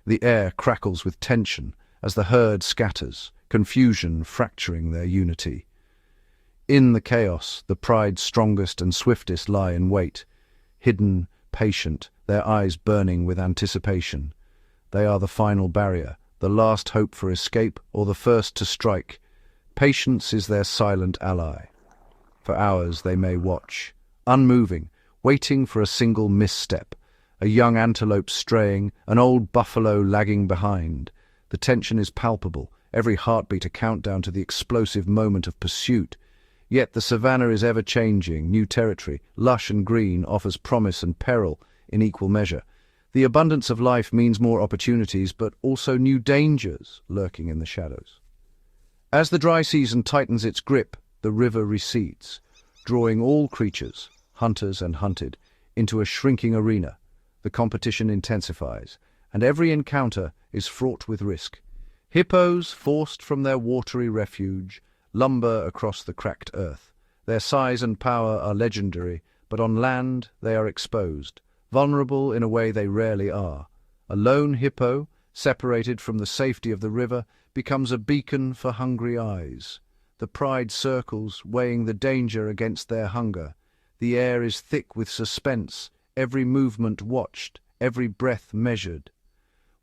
The air crackles with tension as the herd scatters, confusion fracturing their unity. In the chaos, the pride's strongest and swiftest lie in wait, hidden, patient, their eyes burning with anticipation. They are the final barrier, the last hope for escape or the first to strike. Patience is their silent ally. For hours they may watch, unmoving, waiting for a single misstep. A young antelope straying, an old buffalo lagging behind. The tension is palpable, every heartbeat a countdown to the explosive moment of pursuit. Yet the savanna is ever-changing, new territory, lush and green, offers promise and peril in equal measure. The abundance of life means more opportunities, but also new dangers lurking in the shadows. As the dry season tightens its grip, the river recedes, drawing all creatures, hunters and hunted, into a shrinking arena. The competition intensifies, and every encounter is fraught with risk. Hippos, forced from their watery refuge, lumber across the cracked earth. Their size and power are legendary, but on land they are exposed, vulnerable in a way they rarely are. A lone hippo, separated from the safety of the river, becomes a beacon for hungry eyes. The pride circles, weighing the danger against their hunger. The air is thick with suspense, every movement watched, every breath measured.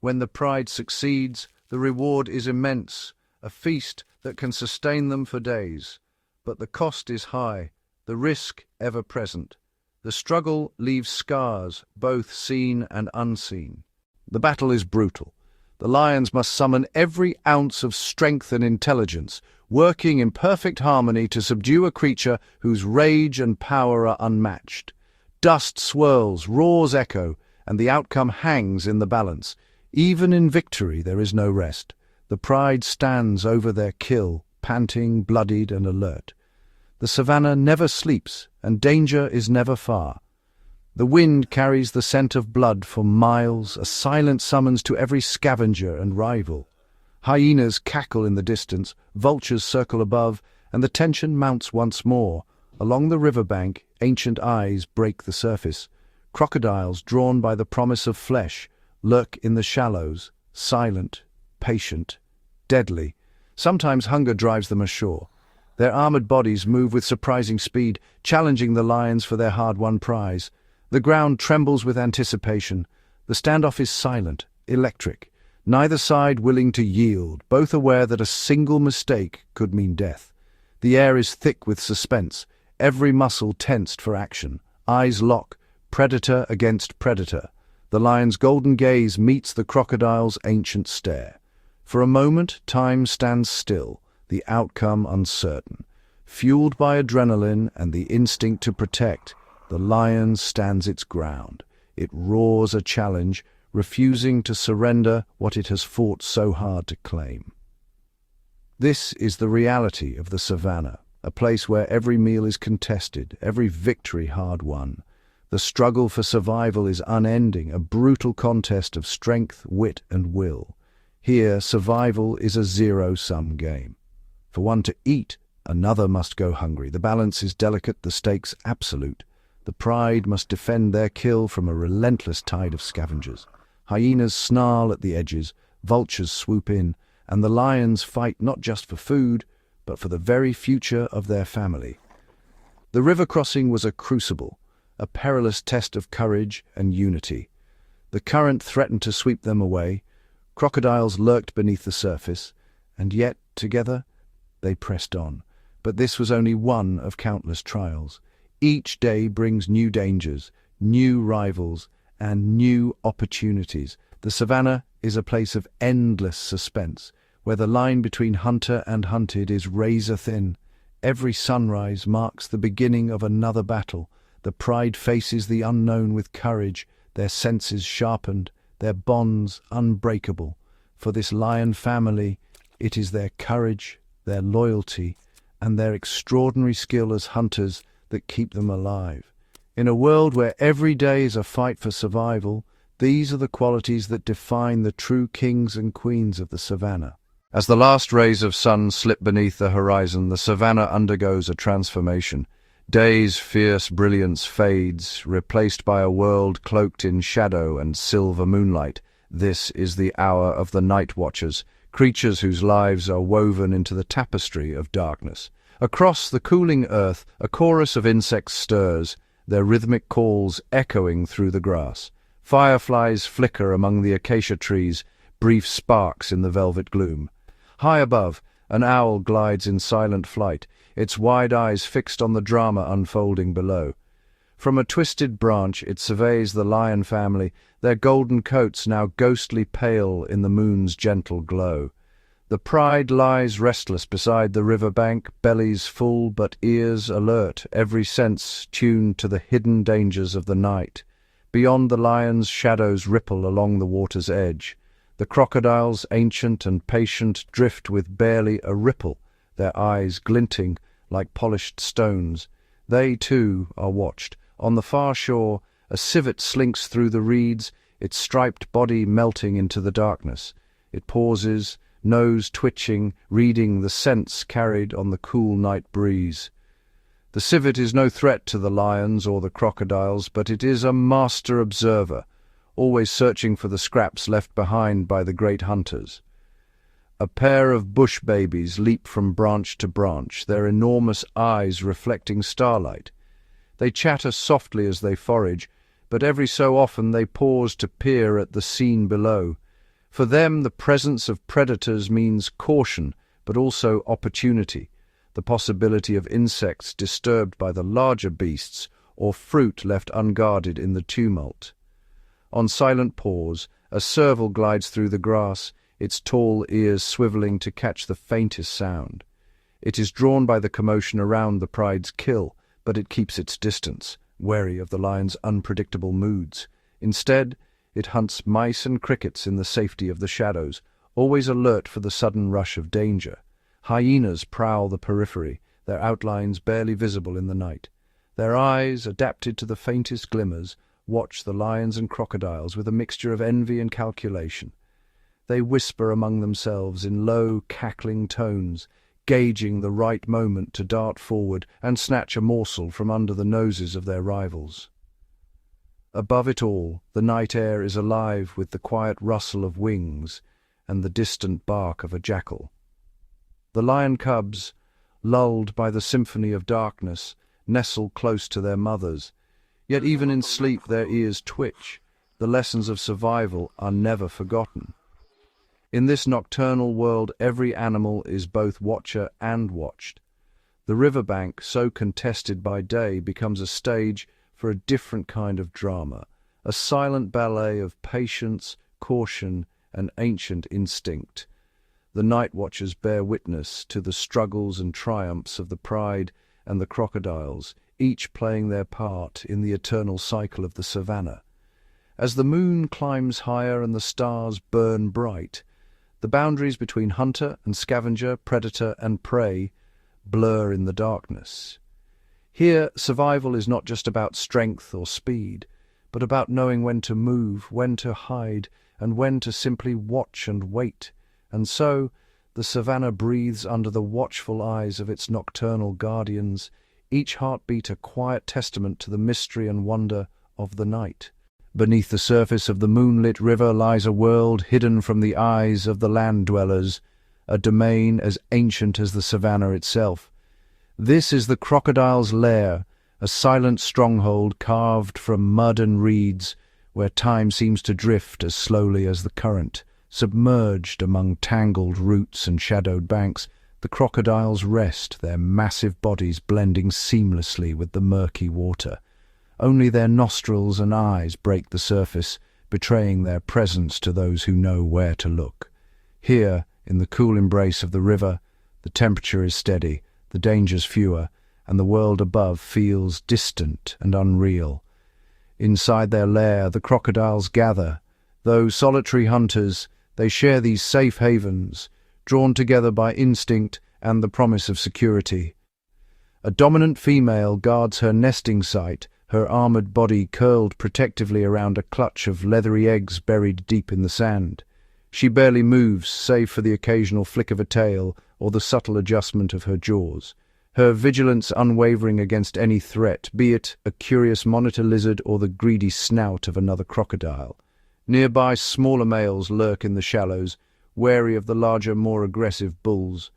When the pride succeeds, the reward is immense, a feast that can sustain them for days. But the cost is high, the risk ever-present. The struggle leaves scars, both seen and unseen. The battle is brutal. The lions must summon every ounce of strength and intelligence, working in perfect harmony to subdue a creature whose rage and power are unmatched. Dust swirls, roars echo, and the outcome hangs in the balance. Even in victory there is no rest. The pride stands over their kill, panting, bloodied and alert. The savanna never sleeps, and danger is never far. The wind carries the scent of blood for miles, a silent summons to every scavenger and rival. Hyenas cackle in the distance, vultures circle above, and the tension mounts once more. Along the riverbank, ancient eyes break the surface. Crocodiles, drawn by the promise of flesh, lurk in the shallows, silent, patient, deadly. Sometimes hunger drives them ashore. Their armored bodies move with surprising speed, challenging the lions for their hard-won prize. The ground trembles with anticipation. The standoff is silent, electric. Neither side willing to yield, both aware that a single mistake could mean death. The air is thick with suspense, every muscle tensed for action. Eyes lock, predator against predator. The lion's golden gaze meets the crocodile's ancient stare. For a moment, time stands still, the outcome uncertain. Fueled by adrenaline and the instinct to protect, the lion stands its ground. It roars a challenge, refusing to surrender what it has fought so hard to claim. This is the reality of the savanna, a place where every meal is contested, every victory hard-won. The struggle for survival is unending, a brutal contest of strength, wit, and will. Here, survival is a zero-sum game. For one to eat, another must go hungry. The balance is delicate, the stakes absolute. The pride must defend their kill from a relentless tide of scavengers. Hyenas snarl at the edges, vultures swoop in, and the lions fight not just for food, but for the very future of their family. The river crossing was a crucible, a perilous test of courage and unity. The current threatened to sweep them away. Crocodiles lurked beneath the surface, and yet, together, they pressed on. But this was only one of countless trials. Each day brings new dangers, new rivals, and new opportunities. The savanna is a place of endless suspense, where the line between hunter and hunted is razor-thin. Every sunrise marks the beginning of another battle. The pride faces the unknown with courage, their senses sharpened, their bonds unbreakable. For this lion family, it is their courage, their loyalty, and their extraordinary skill as hunters that keep them alive. In a world where every day is a fight for survival, these are the qualities that define the true kings and queens of the savanna. As the last rays of sun slip beneath the horizon, the savanna undergoes a transformation. Day's fierce brilliance fades, replaced by a world cloaked in shadow and silver moonlight. This is the hour of the night watchers, creatures whose lives are woven into the tapestry of darkness. Across the cooling earth, a chorus of insects stirs, their rhythmic calls echoing through the grass. Fireflies flicker among the acacia trees, brief sparks in the velvet gloom. High above, an owl glides in silent flight, its wide eyes fixed on the drama unfolding below. From a twisted branch it surveys the lion family, their golden coats now ghostly pale in the moon's gentle glow. The pride lies restless beside the river bank, bellies full but ears alert, every sense tuned to the hidden dangers of the night. Beyond the lions, shadows ripple along the water's edge. The crocodiles, ancient and patient, drift with barely a ripple, their eyes glinting like polished stones. They, too, are watched. On the far shore, a civet slinks through the reeds, its striped body melting into the darkness. It pauses, nose twitching, reading the scents carried on the cool night breeze. The civet is no threat to the lions or the crocodiles, but it is a master observer, always searching for the scraps left behind by the great hunters. A pair of bush babies leap from branch to branch, their enormous eyes reflecting starlight. They chatter softly as they forage, but every so often they pause to peer at the scene below. For them, the presence of predators means caution, but also opportunity, the possibility of insects disturbed by the larger beasts or fruit left unguarded in the tumult. On silent paws, a serval glides through the grass, its tall ears swiveling to catch the faintest sound. It is drawn by the commotion around the pride's kill, but it keeps its distance, wary of the lion's unpredictable moods. Instead, it hunts mice and crickets in the safety of the shadows, always alert for the sudden rush of danger. Hyenas prowl the periphery, their outlines barely visible in the night. Their eyes, adapted to the faintest glimmers, watch the lions and crocodiles with a mixture of envy and calculation. They whisper among themselves in low, cackling tones, gauging the right moment to dart forward and snatch a morsel from under the noses of their rivals. Above it all, the night air is alive with the quiet rustle of wings and the distant bark of a jackal. The lion cubs, lulled by the symphony of darkness, nestle close to their mothers, yet even in sleep their ears twitch. The lessons of survival are never forgotten. In this nocturnal world, every animal is both watcher and watched. The riverbank, so contested by day, becomes a stage for a different kind of drama, a silent ballet of patience, caution, and ancient instinct. The night watchers bear witness to the struggles and triumphs of the pride and the crocodiles, each playing their part in the eternal cycle of the savanna. As the moon climbs higher and the stars burn bright, the boundaries between hunter and scavenger, predator and prey, blur in the darkness. Here, survival is not just about strength or speed, but about knowing when to move, when to hide, and when to simply watch and wait. And so, the savanna breathes under the watchful eyes of its nocturnal guardians, each heartbeat a quiet testament to the mystery and wonder of the night. Beneath the surface of the moonlit river lies a world hidden from the eyes of the land dwellers, a domain as ancient as the savanna itself. This is the crocodile's lair, a silent stronghold carved from mud and reeds, where time seems to drift as slowly as the current. Submerged among tangled roots and shadowed banks, the crocodiles rest, their massive bodies blending seamlessly with the murky water. Only their nostrils and eyes break the surface, betraying their presence to those who know where to look. Here, in the cool embrace of the river, the temperature is steady, the dangers fewer, and the world above feels distant and unreal. Inside their lair, the crocodiles gather. Though solitary hunters, they share these safe havens, drawn together by instinct and the promise of security. A dominant female guards her nesting site, her armored body curled protectively around a clutch of leathery eggs buried deep in the sand. She barely moves, save for the occasional flick of a tail or the subtle adjustment of her jaws, her vigilance unwavering against any threat, be it a curious monitor lizard or the greedy snout of another crocodile. Nearby, smaller males lurk in the shallows, wary of the larger, more aggressive bulls.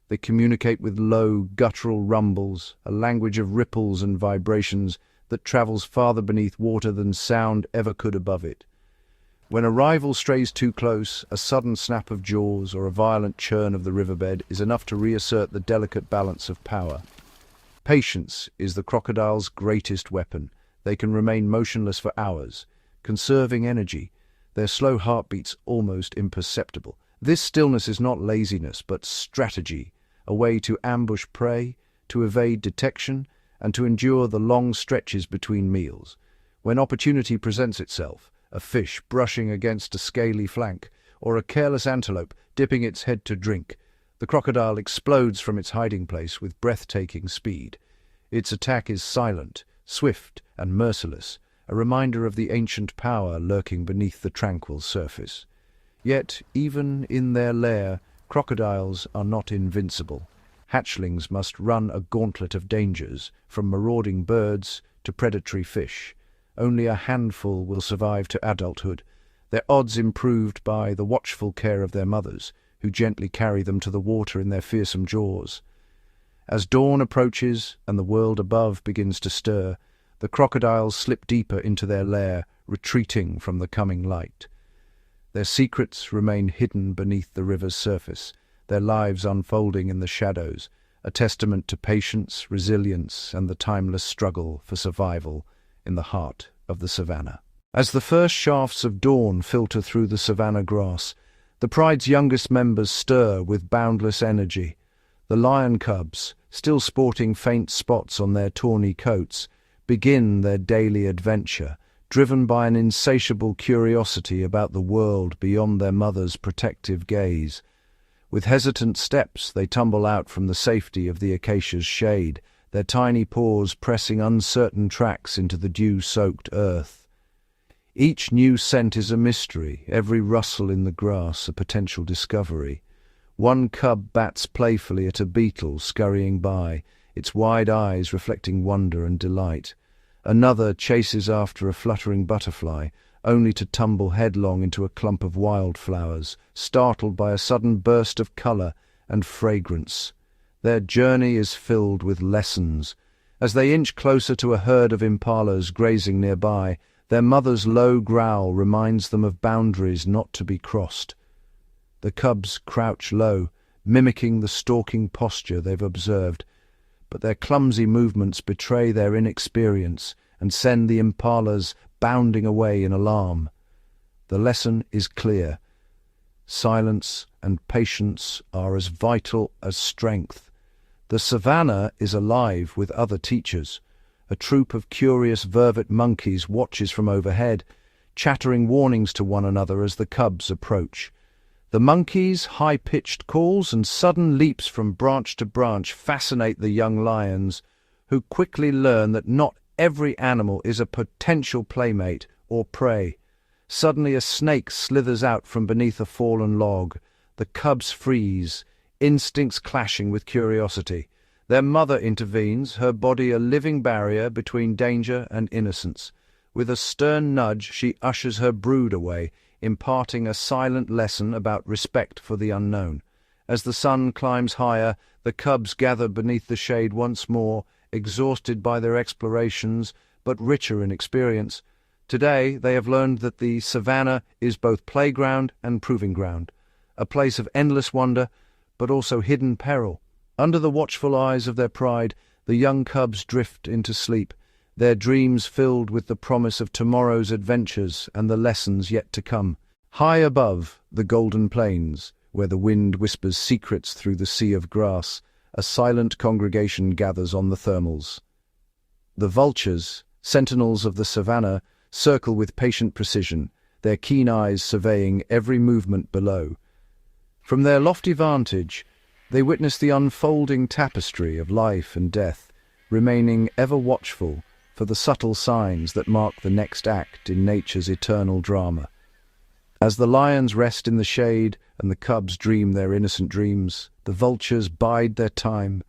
They communicate with low, guttural rumbles, a language of ripples and vibrations that travels farther beneath water than sound ever could above it. When a rival strays too close, a sudden snap of jaws or a violent churn of the riverbed is enough to reassert the delicate balance of power. Patience is the crocodile's greatest weapon, they can remain motionless for hours, conserving energy, their slow heartbeats almost imperceptible. This stillness is not laziness, but strategy, a way to ambush prey, to evade detection, and to endure the long stretches between meals. When opportunity presents itself, a fish brushing against a scaly flank, or a careless antelope dipping its head to drink, the crocodile explodes from its hiding place with breathtaking speed. Its attack is silent, swift, and merciless, a reminder of the ancient power lurking beneath the tranquil surface. Yet, even in their lair, crocodiles are not invincible. Hatchlings must run a gauntlet of dangers, from marauding birds to predatory fish. Only a handful will survive to adulthood, their odds improved by the watchful care of their mothers, who gently carry them to the water in their fearsome jaws. As dawn approaches and the world above begins to stir, the crocodiles slip deeper into their lair, retreating from the coming light. Their secrets remain hidden beneath the river's surface, their lives unfolding in the shadows, a testament to patience, resilience, and the timeless struggle for survival in the heart of the savanna. As the first shafts of dawn filter through the savanna grass, the pride's youngest members stir with boundless energy. The lion cubs, still sporting faint spots on their tawny coats, begin their daily adventure, driven by an insatiable curiosity about the world beyond their mother's protective gaze. With hesitant steps, they tumble out from the safety of the acacia's shade, their tiny paws pressing uncertain tracks into the dew-soaked earth. Each new scent is a mystery, every rustle in the grass a potential discovery. One cub bats playfully at a beetle scurrying by, its wide eyes reflecting wonder and delight. Another chases after a fluttering butterfly, only to tumble headlong into a clump of wildflowers, startled by a sudden burst of colour and fragrance. Their journey is filled with lessons. As they inch closer to a herd of impalas grazing nearby, their mother's low growl reminds them of boundaries not to be crossed. The cubs crouch low, mimicking the stalking posture they've observed, but their clumsy movements betray their inexperience and send the impalas bounding away in alarm. The lesson is clear. Silence and patience are as vital as strength. The savanna is alive with other teachers. A troop of curious vervet monkeys watches from overhead, chattering warnings to one another as the cubs approach. The monkeys' high-pitched calls and sudden leaps from branch to branch fascinate the young lions, who quickly learn that not every animal is a potential playmate or prey. Suddenly a snake slithers out from beneath a fallen log. The cubs freeze, instincts clashing with curiosity. Their mother intervenes, her body a living barrier between danger and innocence. With a stern nudge, she ushers her brood away, imparting a silent lesson about respect for the unknown. As the sun climbs higher, the cubs gather beneath the shade once more, exhausted by their explorations, but richer in experience. Today, they have learned that the savanna is both playground and proving ground, a place of endless wonder, but also hidden peril. Under the watchful eyes of their pride, the young cubs drift into sleep, their dreams filled with the promise of tomorrow's adventures and the lessons yet to come. High above the golden plains, where the wind whispers secrets through the sea of grass, a silent congregation gathers on the thermals. The vultures, sentinels of the savanna, circle with patient precision, their keen eyes surveying every movement below. From their lofty vantage, they witness the unfolding tapestry of life and death, remaining ever watchful for the subtle signs that mark the next act in nature's eternal drama. As the lions rest in the shade and the cubs dream their innocent dreams, the vultures bide their time.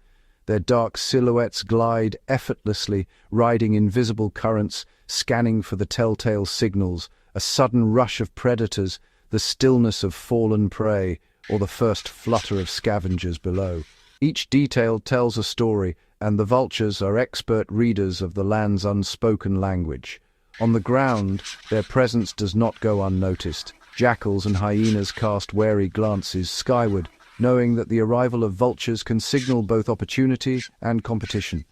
Their dark silhouettes glide effortlessly, riding invisible currents, scanning for the telltale signals, a sudden rush of predators, the stillness of fallen prey, or the first flutter of scavengers below. Each detail tells a story, and the vultures are expert readers of the land's unspoken language. On the ground, their presence does not go unnoticed. Jackals and hyenas cast wary glances skyward, knowing that the arrival of vultures can signal both opportunity and competition.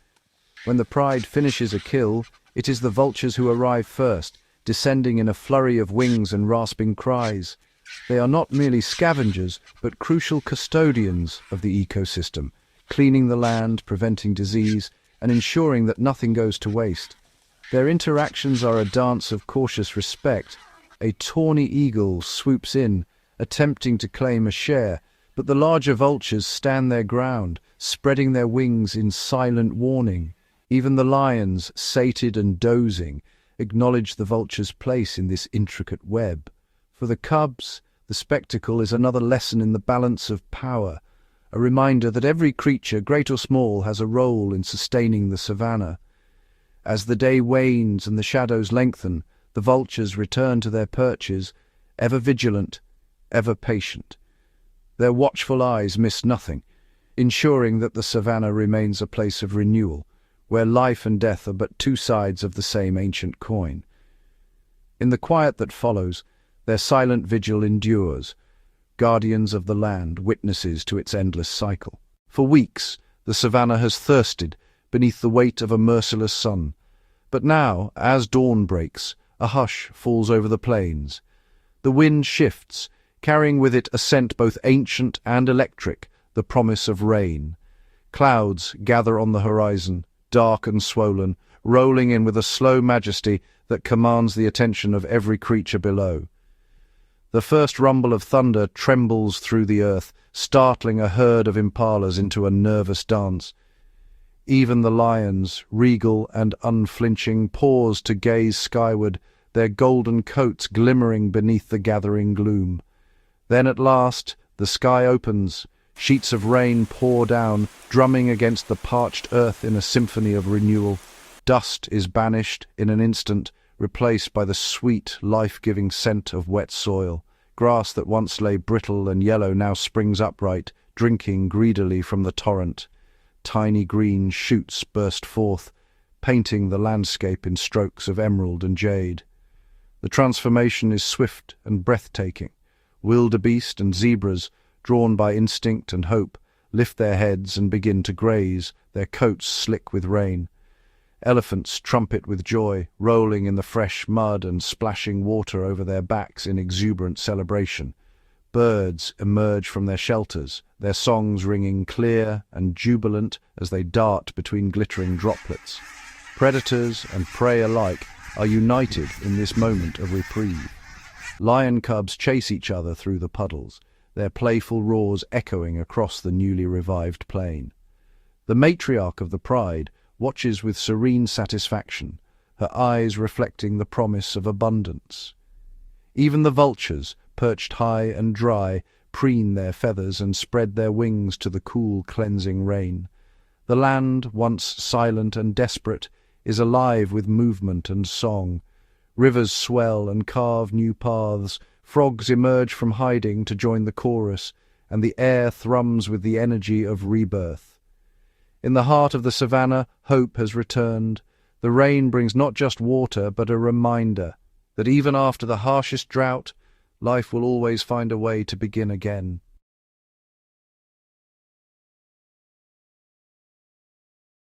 When the pride finishes a kill, It is the vultures who arrive first, descending in a flurry of wings and rasping cries. They are not merely scavengers, but crucial custodians of the ecosystem, cleaning the land, preventing disease, and ensuring that nothing goes to waste. Their interactions are a dance of cautious respect. A tawny eagle swoops in, attempting to claim a share, but the larger vultures stand their ground, spreading their wings in silent warning. Even the lions, sated and dozing, acknowledge the vulture's place in this intricate web. For the cubs, the spectacle is another lesson in the balance of power, a reminder that every creature, great or small, has a role in sustaining the savanna. As the day wanes and the shadows lengthen, the vultures return to their perches, ever vigilant, ever patient. Their watchful eyes miss nothing, ensuring that the savanna remains a place of renewal, where life and death are but two sides of the same ancient coin. In the quiet that follows, their silent vigil endures, guardians of the land, witnesses to its endless cycle. For weeks, the savanna has thirsted beneath the weight of a merciless sun. But now, as dawn breaks, a hush falls over the plains. The wind shifts, carrying with it a scent both ancient and electric, the promise of rain. Clouds gather on the horizon, dark and swollen, rolling in with a slow majesty that commands the attention of every creature below. The first rumble of thunder trembles through the earth, startling a herd of impalas into a nervous dance. Even the lions, regal and unflinching, pause to gaze skyward, their golden coats glimmering beneath the gathering gloom. Then at last the sky opens, sheets of rain pour down, drumming against the parched earth in a symphony of renewal. Dust is banished in an instant, replaced by the sweet, life-giving scent of wet soil. Grass that once lay brittle and yellow now springs upright, drinking greedily from the torrent. Tiny green shoots burst forth, painting the landscape in strokes of emerald and jade. The transformation is swift and breathtaking. Wildebeest and zebras, drawn by instinct and hope, lift their heads and begin to graze, their coats slick with rain. Elephants trumpet with joy, rolling in the fresh mud and splashing water over their backs in exuberant celebration. Birds emerge from their shelters, their songs ringing clear and jubilant as they dart between glittering droplets. Predators and prey alike are united in this moment of reprieve. Lion cubs chase each other through the puddles, their playful roars echoing across the newly revived plain. The matriarch of the pride watches with serene satisfaction, her eyes reflecting the promise of abundance. Even the vultures, perched high and dry, preen their feathers and spread their wings to the cool, cleansing rain. The land, once silent and desperate, is alive with movement and song. Rivers swell and carve new paths, frogs emerge from hiding to join the chorus, and the air thrums with the energy of rebirth. In the heart of the savanna, hope has returned. The rain brings not just water, but a reminder that even after the harshest drought, life will always find a way to begin again.